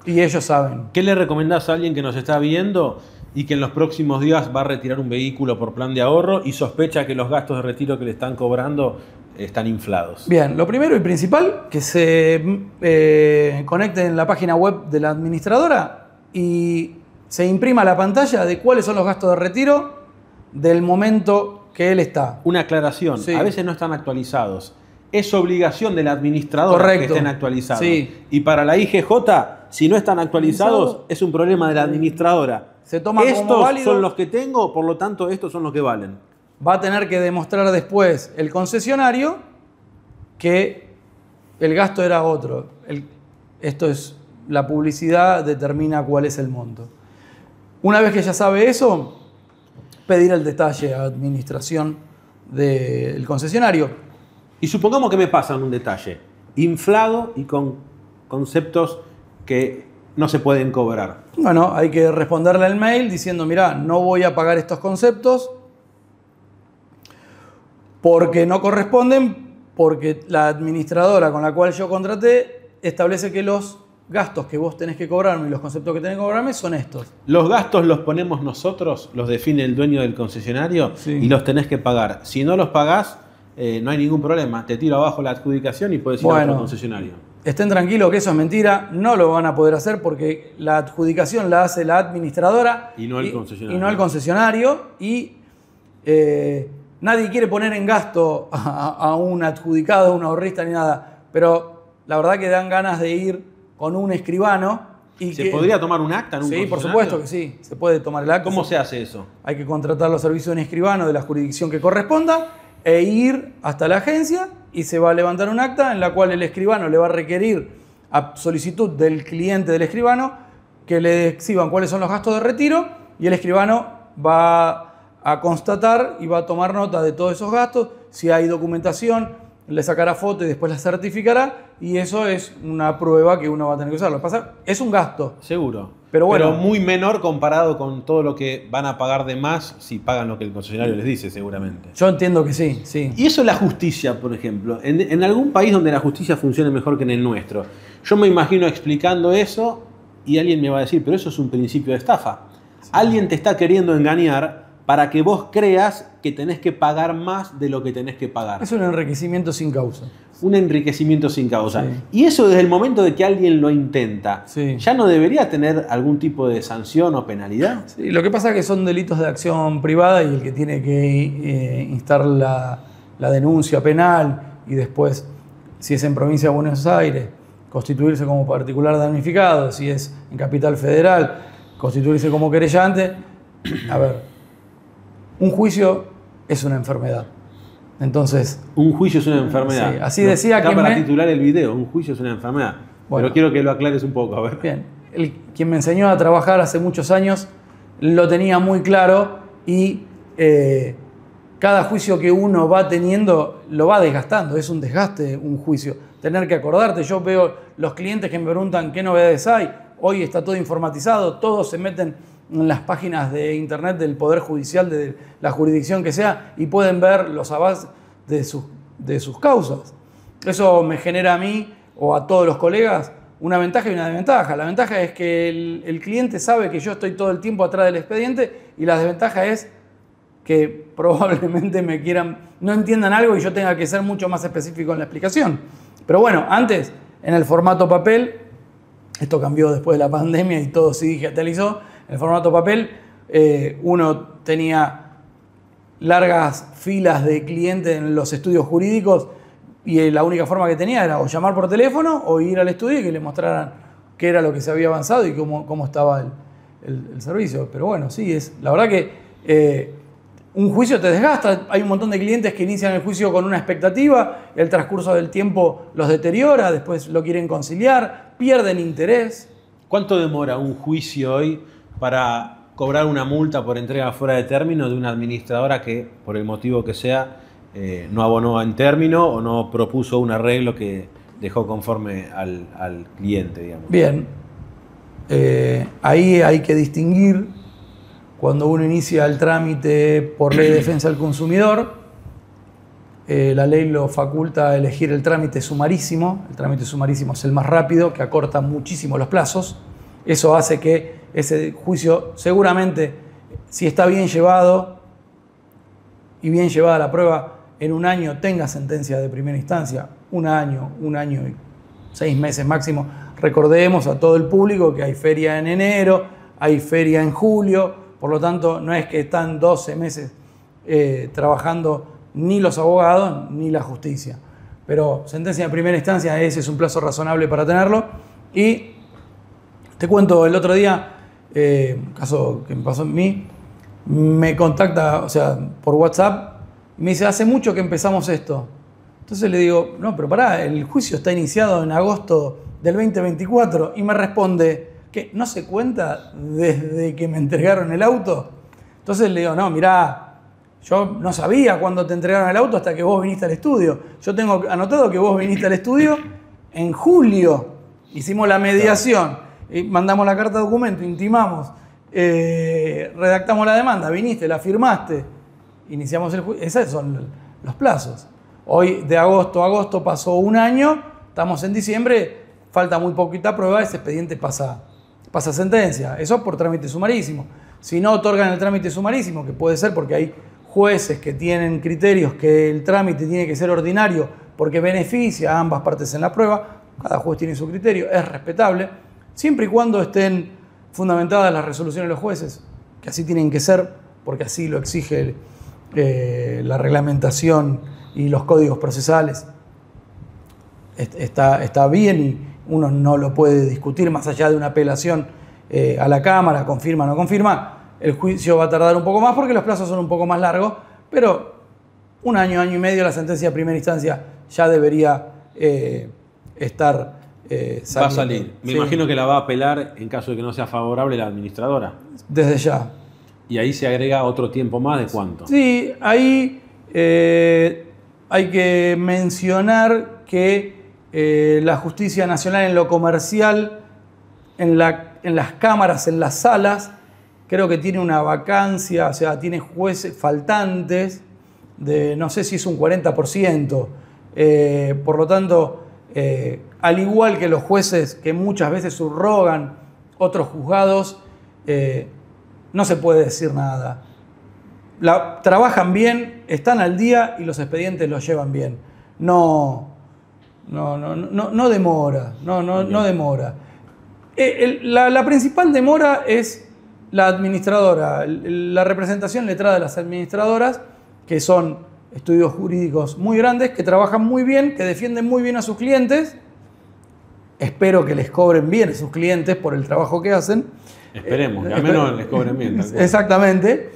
Y ellos saben. ¿Qué le recomendás a alguien que nos está viendo y que en los próximos días va a retirar un vehículo por plan de ahorro y sospecha que los gastos de retiro que le están cobrando están inflados? Bien, lo primero y principal, que se conecte en la página web de la administradora y se imprima la pantalla de cuáles son los gastos de retiro del momento que él está. Una aclaración, Sí. A veces no están actualizados. Es obligación de la administradora Correcto. que estén actualizados. Sí. Y para la IGJ, si no están actualizados, es un problema de la administradora. Se toma como Estos válido. son los que tengo, por lo tanto, estos son los que valen. Va a tener que demostrar después el concesionario que el gasto era otro. Esto es, la publicidad determina cuál es el monto. Una vez que ya sabe eso, pedir el detalle a administración del concesionario. Y supongamos que me pasan un detalle inflado y con conceptos que no se pueden cobrar. Bueno, hay que responderle al mail diciendo, mirá, no voy a pagar estos conceptos porque no corresponden, porque la administradora con la cual yo contraté establece que los gastos que vos tenés que cobrarme y los conceptos que tenés que cobrarme son estos. Los gastos los ponemos nosotros, los define el dueño del concesionario, Sí. Y los tenés que pagar. Si no los pagás, no hay ningún problema. Te tiro abajo la adjudicación y puedes ir a otro concesionario. Estén tranquilos que eso es mentira, no lo van a poder hacer porque la adjudicación la hace la administradora Y no el concesionario. Y no el concesionario, y nadie quiere poner en gasto a un adjudicado, a un ahorrista ni nada, pero la verdad que dan ganas de ir con un escribano. ¿Se podría tomar un acta en un Sí, por concesionario? supuesto que sí, se puede tomar el acta. ¿Cómo se hace eso? Hay que contratar los servicios de un escribano de la jurisdicción que corresponda e ir hasta la agencia, y se va a levantar un acta en la cual el escribano le va a requerir, a solicitud del cliente del escribano, que le exhiban cuáles son los gastos de retiro, y el escribano va a constatar y va a tomar nota de todos esos gastos. Si hay documentación, le sacará foto y después la certificará, y eso es una prueba que uno va a tener que usar. Lo que pasa es un gasto. Seguro. Pero bueno. muy menor comparado con todo lo que van a pagar de más si pagan lo que el concesionario les dice, seguramente. Yo entiendo que sí, sí. Y eso es la justicia, por ejemplo. En algún país donde la justicia funcione mejor que en el nuestro, yo me imagino explicando eso y alguien me va a decir, pero eso es un principio de estafa. Sí. Alguien te está queriendo engañar para que vos creas que tenés que pagar más de lo que tenés que pagar. Es un enriquecimiento sin causa. Un enriquecimiento sin causa. Sí. Y eso desde el momento de que alguien lo intenta, Sí. ¿ya no debería tener algún tipo de sanción o penalidad? Sí, lo que pasa es que son delitos de acción privada y el que tiene que instar la denuncia penal y después, si es en provincia de Buenos Aires, constituirse como particular damnificado, si es en Capital Federal, constituirse como querellante. A ver, un juicio es una enfermedad. Entonces, Un juicio es una enfermedad. Sí, así decía Acá quien para me- titular el video, un juicio es una enfermedad. Bueno. Pero quiero que lo aclares un poco, a ver. bien, quien me enseñó a trabajar hace muchos años lo tenía muy claro y cada juicio que uno va teniendo lo va desgastando, es un desgaste un juicio. Tener que acordarte, yo veo los clientes que me preguntan qué novedades hay, hoy está todo informatizado, todos se meten en las páginas de internet del Poder Judicial, de la jurisdicción que sea, y pueden ver los avances de sus causas. Eso me genera a mí o a todos los colegas una ventaja y una desventaja. La ventaja es que el cliente sabe que yo estoy todo el tiempo atrás del expediente y la desventaja es que probablemente no entiendan algo y yo tenga que ser mucho más específico en la explicación. Pero bueno, antes, en el formato papel, esto cambió después de la pandemia y todo se digitalizó, en el formato papel uno tenía largas filas de clientes en los estudios jurídicos y la única forma que tenía era o llamar por teléfono o ir al estudio y que le mostraran qué era lo que se había avanzado y cómo estaba el servicio. Pero bueno, sí, la verdad que un juicio te desgasta. Hay un montón de clientes que inician el juicio con una expectativa, el transcurso del tiempo los deteriora, después lo quieren conciliar, pierden interés. ¿Cuánto demora un juicio hoy para cobrar una multa por entrega fuera de término de una administradora que, por el motivo que sea, no abonó en término o no propuso un arreglo que dejó conforme al cliente, digamos? Bien, ahí hay que distinguir cuando uno inicia el trámite por ley de defensa del consumidor. La ley lo faculta a elegir el trámite sumarísimo. El trámite sumarísimo es el más rápido, que acorta muchísimo los plazos. Eso hace que ese juicio, seguramente, si está bien llevado y bien llevada la prueba, en un año tenga sentencia de primera instancia. Un año y 6 meses máximo. Recordemos a todo el público que hay feria en enero, hay feria en julio, por lo tanto no es que están 12 meses trabajando ni los abogados ni la justicia. Pero sentencia de primera instancia, ese es un plazo razonable para tenerlo. Y te cuento, el otro día, un caso que me pasó a mí, me contacta, o sea, por WhatsApp, y me dice, hace mucho que empezamos esto. Entonces le digo, no, pero pará, el juicio está iniciado en agosto del 2024, y me responde, ¿qué? ¿No se cuenta desde que me entregaron el auto? Entonces le digo, no, mirá, yo no sabía cuándo te entregaron el auto hasta que vos viniste al estudio. Yo tengo anotado que vos viniste al estudio en julio. Hicimos la mediación, mandamos la carta de documento, intimamos, redactamos la demanda, viniste, la firmaste, iniciamos el juicio. Esos son los plazos. Hoy, de agosto a agosto, pasó un año, estamos en diciembre, falta muy poquita prueba, ese expediente pasa sentencia. Eso por trámite sumarísimo. Si no otorgan el trámite sumarísimo, que puede ser porque hay jueces que tienen criterios que el trámite tiene que ser ordinario porque beneficia a ambas partes en la prueba, cada juez tiene su criterio, es respetable, siempre y cuando estén fundamentadas las resoluciones de los jueces, que así tienen que ser, porque así lo exige la reglamentación y los códigos procesales. Está bien y uno no lo puede discutir más allá de una apelación a la Cámara, confirma o no confirma. El juicio va a tardar un poco más porque los plazos son un poco más largos, pero un año y medio la sentencia de primera instancia ya debería estar saliendo. Va a salir. Me Sí, imagino que la va a apelar en caso de que no sea favorable la administradora. desde ya. Y ahí se agrega otro tiempo más, ¿de cuánto? Sí, ahí hay que mencionar que la Justicia Nacional en lo comercial, en las cámaras, en las salas, creo que tiene una vacancia, o sea, tiene jueces faltantes de, no sé si es un 40%. Por lo tanto, al igual que los jueces que muchas veces subrogan otros juzgados, no se puede decir nada. trabajan bien, están al día y los expedientes los llevan bien. No demora, no demora. La principal demora es la administradora, la representación letrada de las administradoras, que son estudios jurídicos muy grandes, que trabajan muy bien, que defienden muy bien a sus clientes. Espero que les cobren bien a sus clientes por el trabajo que hacen. Esperemos, que al menos les cobren bien. Exactamente.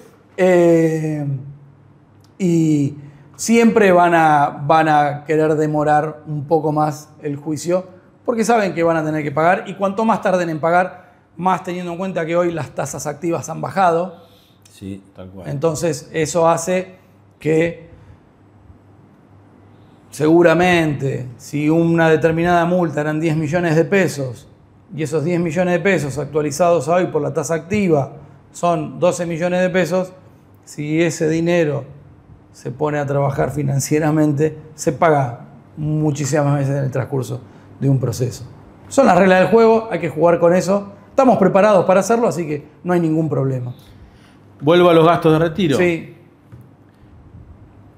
Y siempre van a querer demorar un poco más el juicio porque saben que van a tener que pagar, y cuanto más tarden en pagar, más teniendo en cuenta que hoy las tasas activas han bajado. Sí, tal cual. Entonces eso hace que seguramente si una determinada multa eran 10 millones de pesos y esos 10 millones de pesos actualizados hoy por la tasa activa son 12 millones de pesos, si ese dinero se pone a trabajar financieramente, se paga muchísimas veces en el transcurso de un proceso. Son las reglas del juego, hay que jugar con eso. Estamos preparados para hacerlo, así que no hay ningún problema. Vuelvo a los gastos de retiro. Sí.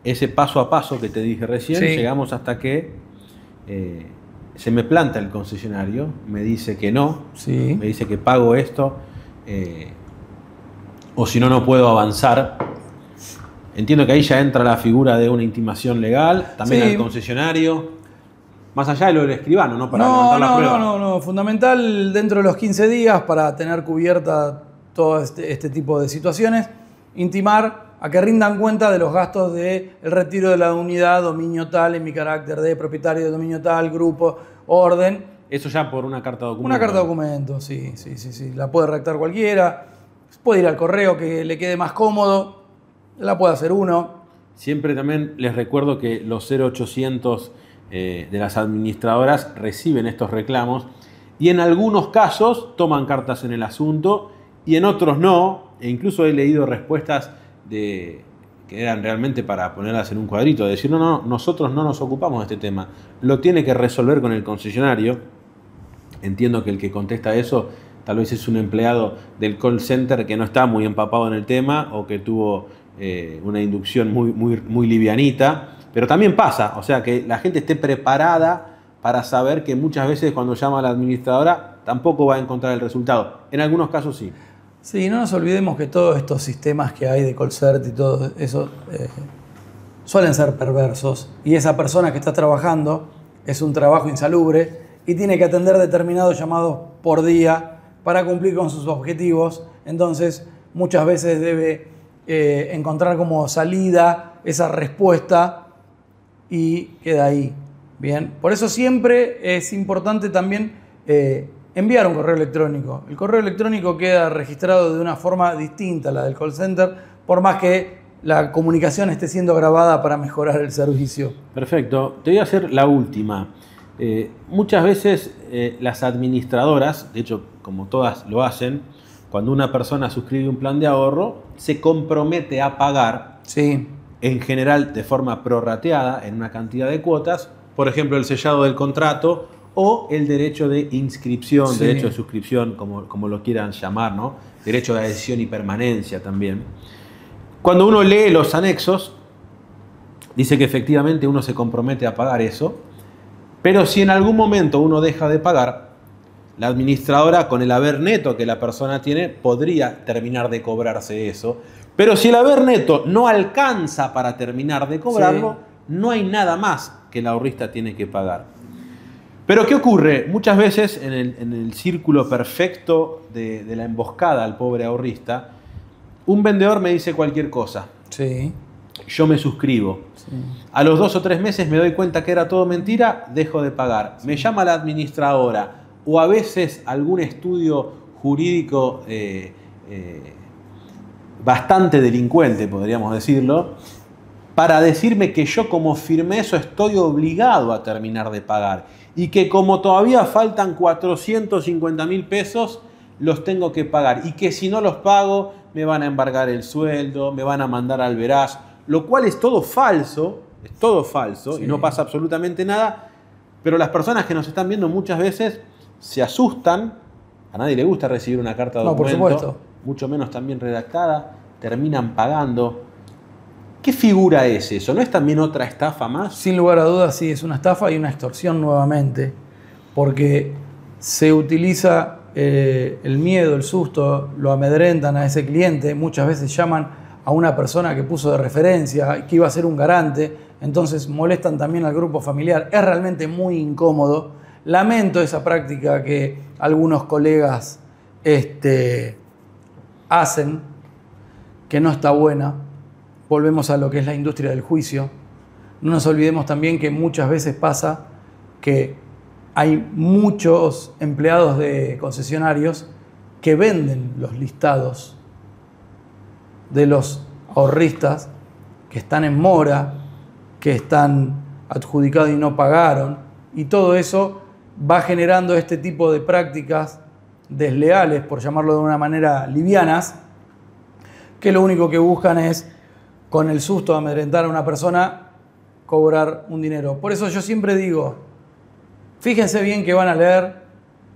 Ese paso a paso que te dije recién, Sí. llegamos hasta que se me planta el concesionario, me dice que no, Sí. me dice que pago esto, o si no, no puedo avanzar. Entiendo que ahí ya entra la figura de una intimación legal, también Sí. al concesionario, más allá de lo del escribano, ¿no? Para levantar la prueba. No. Fundamental dentro de los 15 días para tener cubierta todo este tipo de situaciones, intimar a que rindan cuenta de los gastos del retiro de la unidad, dominio tal, en mi carácter de propietario de dominio tal, grupo, orden. Eso ya por una carta de documento. Una carta de documento, sí. La puede redactar cualquiera, puede ir al correo que le quede más cómodo, la puede hacer uno. Siempre también les recuerdo que los 0800 de las administradoras reciben estos reclamos y en algunos casos toman cartas en el asunto y en otros no, e incluso he leído respuestas que eran realmente para ponerlas en un cuadrito, de decir, no, nosotros no nos ocupamos de este tema, lo tiene que resolver con el concesionario. Entiendo que el que contesta eso tal vez es un empleado del call center que no está muy empapado en el tema o que tuvo una inducción muy livianita, pero también pasa, o sea, que la gente esté preparada para saber que muchas veces cuando llama a la administradora tampoco va a encontrar el resultado. En algunos casos sí. Sí, no nos olvidemos que todos estos sistemas que hay de call center y todo eso suelen ser perversos, y esa persona que está trabajando es un trabajo insalubre y tiene que atender determinados llamados por día para cumplir con sus objetivos. Entonces muchas veces debe encontrar como salida esa respuesta y queda ahí. Bien, por eso siempre es importante también enviar un correo electrónico. El correo electrónico queda registrado de una forma distinta a la del call center, por más que la comunicación esté siendo grabada para mejorar el servicio. Perfecto. Te voy a hacer la última. Muchas veces las administradoras, de hecho como todas lo hacen, cuando una persona suscribe un plan de ahorro, se compromete a pagar, Sí. en general de forma prorrateada, en una cantidad de cuotas, por ejemplo el sellado del contrato o el derecho de inscripción, Sí. derecho de suscripción, como lo quieran llamar, ¿no? Derecho de adhesión y permanencia también. Cuando uno lee los anexos, dice que efectivamente uno se compromete a pagar eso, pero si en algún momento uno deja de pagar, la administradora, con el haber neto que la persona tiene, podría terminar de cobrarse eso. Pero si el haber neto no alcanza para terminar de cobrarlo, no hay nada más que el ahorrista tiene que pagar. Pero ¿qué ocurre? Muchas veces en el círculo perfecto de la emboscada al pobre ahorrista, un vendedor me dice cualquier cosa. Sí. Yo me suscribo. Sí. A los 2 o 3 meses me doy cuenta que era todo mentira, dejo de pagar. Me llama la administradora o a veces algún estudio jurídico bastante delincuente, podríamos decirlo, para decirme que yo como firmé eso estoy obligado a terminar de pagar y que como todavía faltan 450.000 pesos, los tengo que pagar y que si no los pago me van a embargar el sueldo, me van a mandar al veraz, lo cual es todo falso Sí. y no pasa absolutamente nada, pero las personas que nos están viendo muchas veces se asustan, a nadie le gusta recibir una carta de No, por documento, supuesto. mucho menos también redactada, terminan pagando. ¿Qué figura es eso? ¿No es también otra estafa más? Sin lugar a dudas, sí, es una estafa y una extorsión nuevamente, porque se utiliza el miedo, el susto, lo amedrentan a ese cliente, muchas veces llaman a una persona que puso de referencia, que iba a ser un garante, entonces molestan también al grupo familiar. Es realmente muy incómodo. Lamento esa práctica que algunos colegas hacen, que no está buena. Volvemos a lo que es la industria del juicio. No nos olvidemos también que muchas veces pasa que hay muchos empleados de concesionarios que venden los listados de los ahorristas que están en mora, que están adjudicados y no pagaron, y todo eso va generando este tipo de prácticas desleales, por llamarlo de una manera livianas, que lo único que buscan es, con el susto de amedrentar a una persona, cobrar un dinero. Por eso yo siempre digo, fíjense bien qué van a leer,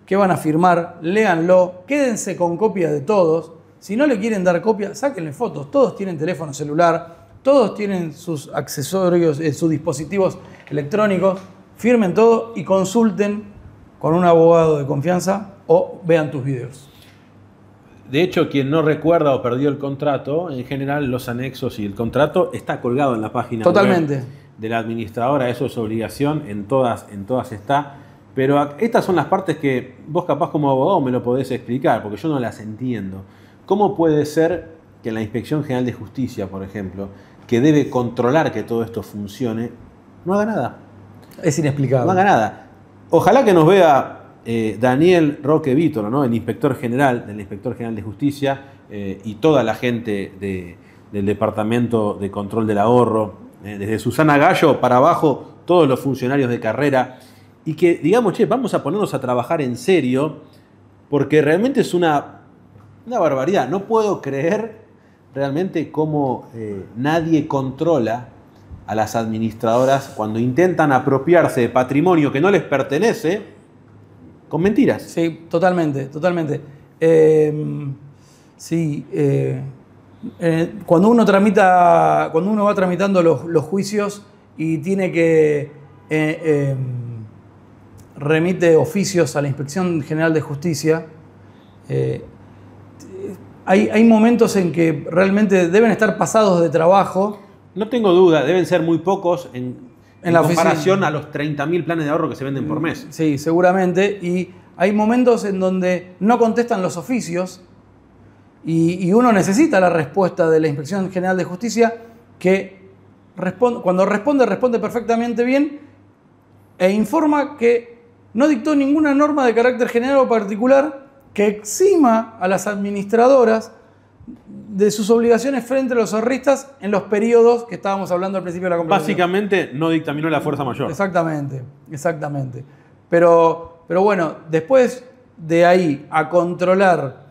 qué van a firmar, léanlo, quédense con copia de todos. Si no le quieren dar copia, sáquenle fotos. Todos tienen teléfono celular, todos tienen sus accesorios, sus dispositivos electrónicos. Firmen todo y consulten con un abogado de confianza o vean tus videos. De hecho, quien no recuerda o perdió el contrato, en general los anexos y el contrato está colgado en la página Totalmente. web de la administradora. Eso es obligación, en todas está. Pero estas son las partes que vos capaz como abogado me lo podés explicar, porque yo no las entiendo. ¿Cómo puede ser que la Inspección General de Justicia, por ejemplo, que debe controlar que todo esto funcione, no haga nada? Es inexplicable. No haga nada. Ojalá que nos vea Daniel Roque Vítolo, ¿no? El inspector general del Inspector General de Justicia y toda la gente del Departamento de Control del Ahorro, desde Susana Gallo para abajo, todos los funcionarios de carrera, y que digamos, che, vamos a ponernos a trabajar en serio, porque realmente es una barbaridad. No puedo creer realmente cómo nadie controla a las administradoras cuando intentan apropiarse de patrimonio que no les pertenece con mentiras. Sí, totalmente, totalmente. Cuando uno va tramitando los juicios y tiene que remite oficios a la Inspección General de Justicia, hay momentos en que realmente deben estar pasados de trabajo. No tengo duda, deben ser muy pocos en la comparación a los 30.000 planes de ahorro que se venden por mes. Sí, seguramente. Y hay momentos en donde no contestan los oficios y uno necesita la respuesta de la Inspección General de Justicia, que cuando responde perfectamente bien e informa que no dictó ninguna norma de carácter general o particular que exima a las administradoras de sus obligaciones frente a los ahorristas en los periodos que estábamos hablando al principio de la conversación. Básicamente no dictaminó la fuerza mayor. Exactamente. Pero bueno, después de ahí a controlar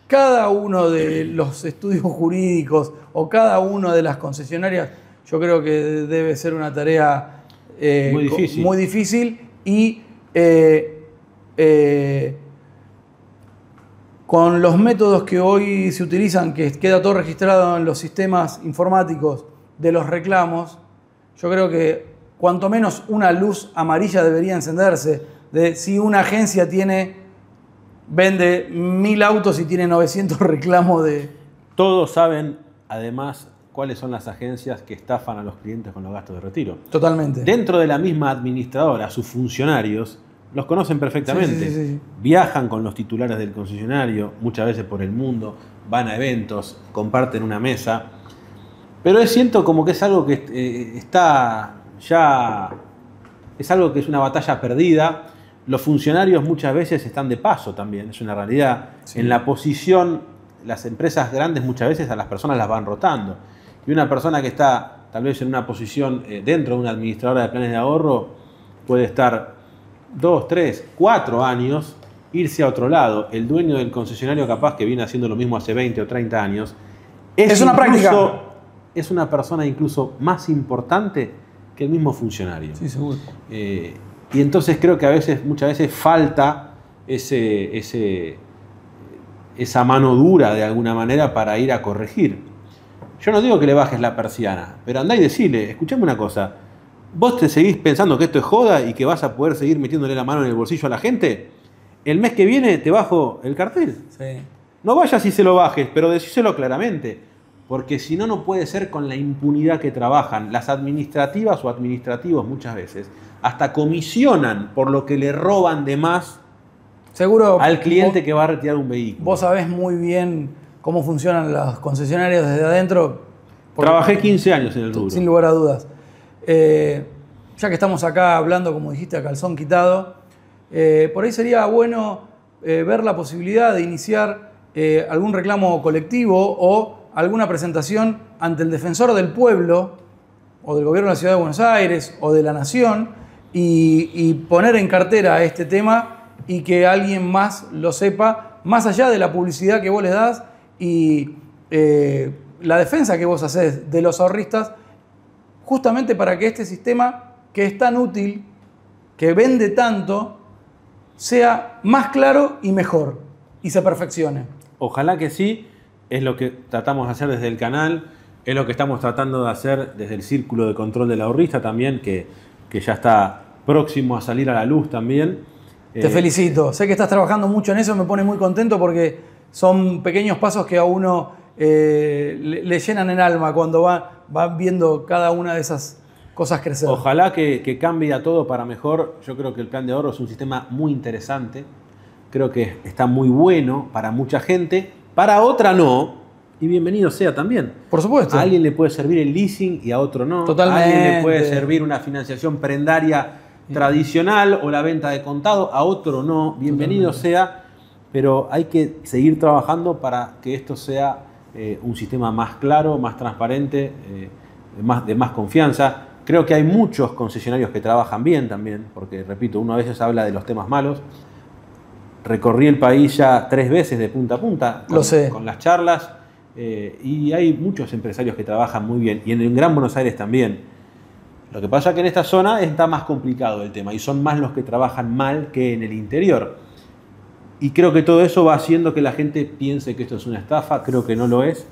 cada uno de los estudios jurídicos o cada una de las concesionarias, yo creo que debe ser una tarea muy difícil y con los métodos que hoy se utilizan, que queda todo registrado en los sistemas informáticos de los reclamos, yo creo que cuanto menos una luz amarilla debería encenderse de si una agencia vende 1000 autos y tiene 900 reclamos de... Todos saben, además, cuáles son las agencias que estafan a los clientes con los gastos de retiro. Totalmente. Dentro de la misma administradora, sus funcionarios los conocen perfectamente. Sí. Viajan con los titulares del concesionario, muchas veces por el mundo, van a eventos, comparten una mesa. Pero siento como que es algo que está ya... Es algo que es una batalla perdida. Los funcionarios muchas veces están de paso también, es una realidad. Sí. En la posición, las empresas grandes muchas veces a las personas las van rotando. Y una persona que está tal vez en una posición dentro de una administradora de planes de ahorro puede estar 2, 3, 4 años, irse a otro lado. El dueño del concesionario capaz que viene haciendo lo mismo hace 20 o 30 años. Es una práctica. Es una persona incluso más importante que el mismo funcionario. Sí, seguro. Y entonces creo que muchas veces falta esa mano dura de alguna manera para ir a corregir. Yo no digo que le bajes la persiana, pero andá y decile, escuchame una cosa, ¿vos te seguís pensando que esto es joda y que vas a poder seguir metiéndole la mano en el bolsillo a la gente? El mes que viene te bajo el cartel. Sí. No vayas y se lo bajes, pero decíselo claramente. Porque si no, no puede ser con la impunidad que trabajan. Las administrativas o administrativos muchas veces hasta comisionan por lo que le roban de más Seguro al cliente que va a retirar un vehículo. Vos sabés muy bien cómo funcionan los concesionarios desde adentro. Trabajé 15 años en el rubro. Sin lugar a dudas. Ya que estamos acá hablando, como dijiste, a calzón quitado, por ahí sería bueno ver la posibilidad de iniciar algún reclamo colectivo o alguna presentación ante el defensor del pueblo o del gobierno de la Ciudad de Buenos Aires o de la Nación y poner en cartera este tema y que alguien más lo sepa, más allá de la publicidad que vos les das y la defensa que vos hacés de los ahorristas, justamente para que este sistema, que es tan útil, que vende tanto, sea más claro y mejor y se perfeccione. Ojalá que sí, es lo que tratamos de hacer desde el canal, es lo que estamos tratando de hacer desde el Círculo de Control del Ahorrista también, que ya está próximo a salir a la luz también. Te felicito, sé que estás trabajando mucho en eso, me pone muy contento porque son pequeños pasos que a uno le llenan el alma cuando va viendo cada una de esas cosas crecer. Ojalá que cambie a todo para mejor. Yo creo que el plan de ahorro es un sistema muy interesante. Creo que está muy bueno para mucha gente, para otra no, y bienvenido sea también. Por supuesto. A alguien le puede servir el leasing y a otro no. Totalmente. A alguien le puede servir una financiación prendaria tradicional o la venta de contado, a otro no. Bienvenido sea, pero hay que seguir trabajando para que esto sea un sistema más claro, más transparente, de más confianza. Creo que hay muchos concesionarios que trabajan bien también, porque, repito, uno a veces habla de los temas malos. Recorrí el país ya 3 veces de punta a punta con las charlas y hay muchos empresarios que trabajan muy bien y en el Gran Buenos Aires también. Lo que pasa es que en esta zona está más complicado el tema y son más los que trabajan mal que en el interior. Y creo que todo eso va haciendo que la gente piense que esto es una estafa, creo que no lo es.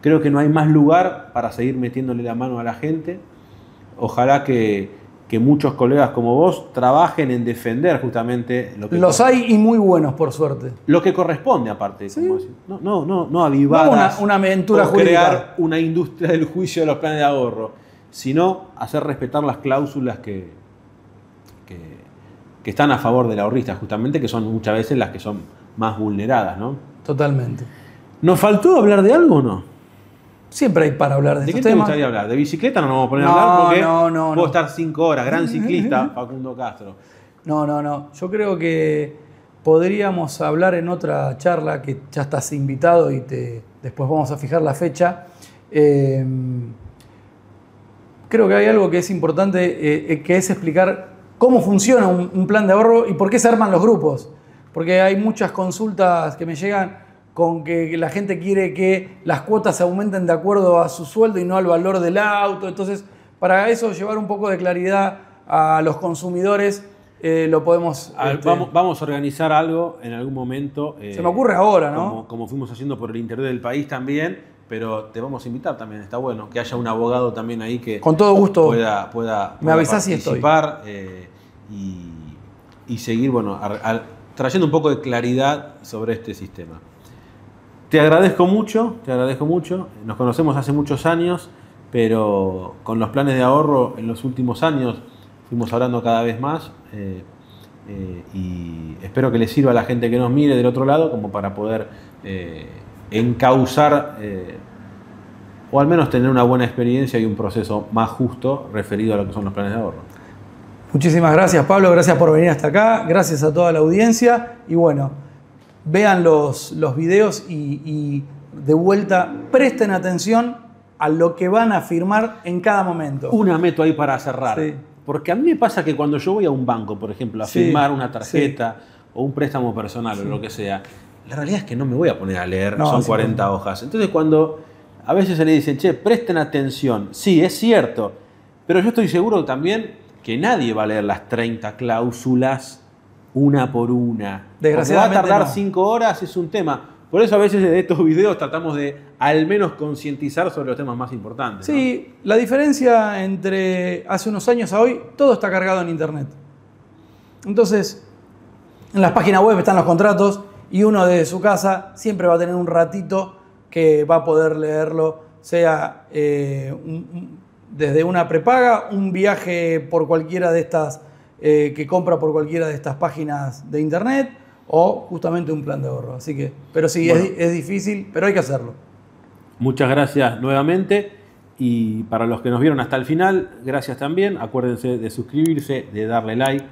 Creo que no hay más lugar para seguir metiéndole la mano a la gente. Ojalá que muchos colegas como vos trabajen en defender justamente lo que... Los hay y muy buenos, por suerte. Lo que corresponde, aparte. ¿Sí? Como decir. No avivadas una aventura o jurídica. Crear una industria del juicio de los planes de ahorro, sino hacer respetar las cláusulas que están a favor del ahorrista, justamente, que son muchas veces las que son más vulneradas, ¿no? Totalmente. ¿Nos faltó hablar de algo o no? Siempre hay para hablar de estos qué te temas. gustaría hablar? ¿De bicicleta no nos vamos a poner a hablar? Porque no. puedo estar 5 horas. Gran ciclista, Facundo Castro. No. Yo creo que podríamos hablar en otra charla, que ya estás invitado y después vamos a fijar la fecha. Creo que hay algo que es importante, que es explicar cómo funciona un plan de ahorro y por qué se arman los grupos. Porque hay muchas consultas que me llegan con que la gente quiere que las cuotas se aumenten de acuerdo a su sueldo y no al valor del auto. Entonces, para eso, llevar un poco de claridad a los consumidores, lo podemos... Vamos a organizar algo en algún momento. Se me ocurre ahora, ¿no? Como fuimos haciendo por el interior del país también, pero te vamos a invitar también. Está bueno que haya un abogado también ahí que... Con todo gusto. Pueda me avisás si estoy. Participar y seguir, trayendo un poco de claridad sobre este sistema. Te agradezco mucho. Nos conocemos hace muchos años, pero con los planes de ahorro en los últimos años fuimos hablando cada vez más y espero que les sirva a la gente que nos mire del otro lado como para poder encauzar o al menos tener una buena experiencia y un proceso más justo referido a lo que son los planes de ahorro. Muchísimas gracias, Pablo. Gracias por venir hasta acá. Gracias a toda la audiencia. Y bueno, vean los videos y de vuelta presten atención a lo que van a firmar en cada momento. Una meto ahí para cerrar. Sí. Porque a mí me pasa que cuando yo voy a un banco, por ejemplo, a firmar una tarjeta o un préstamo personal o lo que sea, la realidad es que no me voy a poner a leer, son 40 hojas. Entonces cuando a veces se le dicen, che, presten atención, sí, es cierto, pero yo estoy seguro también que nadie va a leer las 30 cláusulas una por una. Desgraciadamente porque va a tardar no. 5 horas, es un tema. Por eso a veces de estos videos tratamos de al menos concientizar sobre los temas más importantes. Sí, ¿no? la diferencia entre hace unos años a hoy, todo está cargado en internet. Entonces, en las páginas web están los contratos y uno desde su casa siempre va a tener un ratito que va a poder leerlo, sea desde una prepaga, un viaje por cualquiera de estas, que compra por cualquiera de estas páginas de internet, o justamente un plan de ahorro. Así que, pero sí, bueno, es difícil, pero hay que hacerlo. Muchas gracias nuevamente. Y para los que nos vieron hasta el final, gracias también. Acuérdense de suscribirse, de darle like.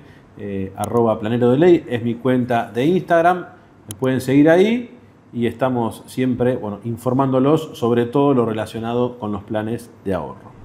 @Planero de Ley es mi cuenta de Instagram. Me pueden seguir ahí y estamos siempre informándolos sobre todo lo relacionado con los planes de ahorro.